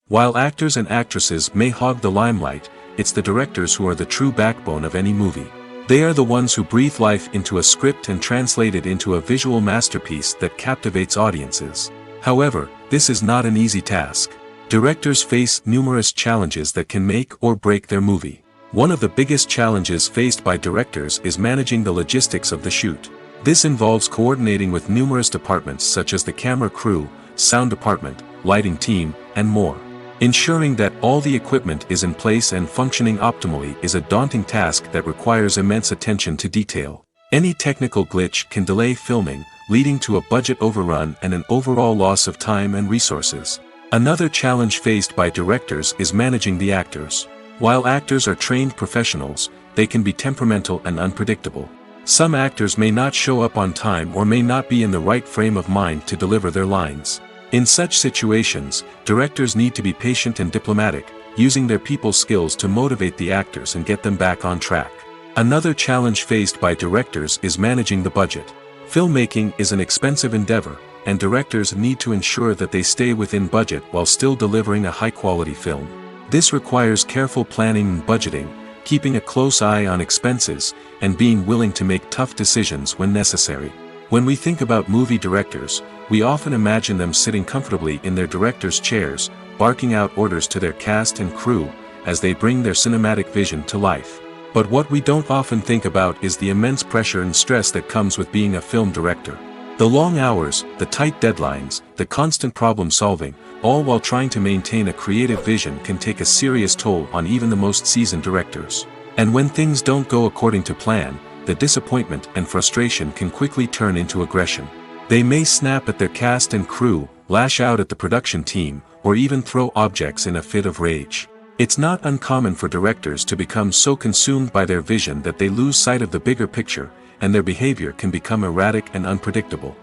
While actors and actresses may hog the limelight, it's the directors who are the true backbone of any movie. They are the ones who breathe life into a script and translate it into a visual masterpiece that captivates audiences. However, this is not an easy task. Directors face numerous challenges that can make or break their movie. One of the biggest challenges faced by directors is managing the logistics of the shoot. This involves coordinating with numerous departments such as the camera crew, sound department, lighting team, and more. Ensuring that all the equipment is in place and functioning optimally is a daunting task that requires immense attention to detail. Any technical glitch can delay filming, leading to a budget overrun and an overall loss of time and resources. Another challenge faced by directors is managing the actors. While actors are trained professionals, they can be temperamental and unpredictable. Some actors may not show up on time or may not be in the right frame of mind to deliver their lines. In such situations, directors need to be patient and diplomatic, using their people skills to motivate the actors and get them back on track. Another challenge faced by directors is managing the budget. Filmmaking is an expensive endeavor, and directors need to ensure that they stay within budget while still delivering a high-quality film. This requires careful planning and budgeting, keeping a close eye on expenses, and being willing to make tough decisions when necessary. When we think about movie directors, we often imagine them sitting comfortably in their director's chairs, barking out orders to their cast and crew, as they bring their cinematic vision to life. But what we don't often think about is the immense pressure and stress that comes with being a film director. The long hours, the tight deadlines, the constant problem solving, all while trying to maintain a creative vision can take a serious toll on even the most seasoned directors. And when things don't go according to plan, the disappointment and frustration can quickly turn into aggression. They may snap at their cast and crew, lash out at the production team, or even throw objects in a fit of rage. It's not uncommon for directors to become so consumed by their vision that they lose sight of the bigger picture, and their behavior can become erratic and unpredictable.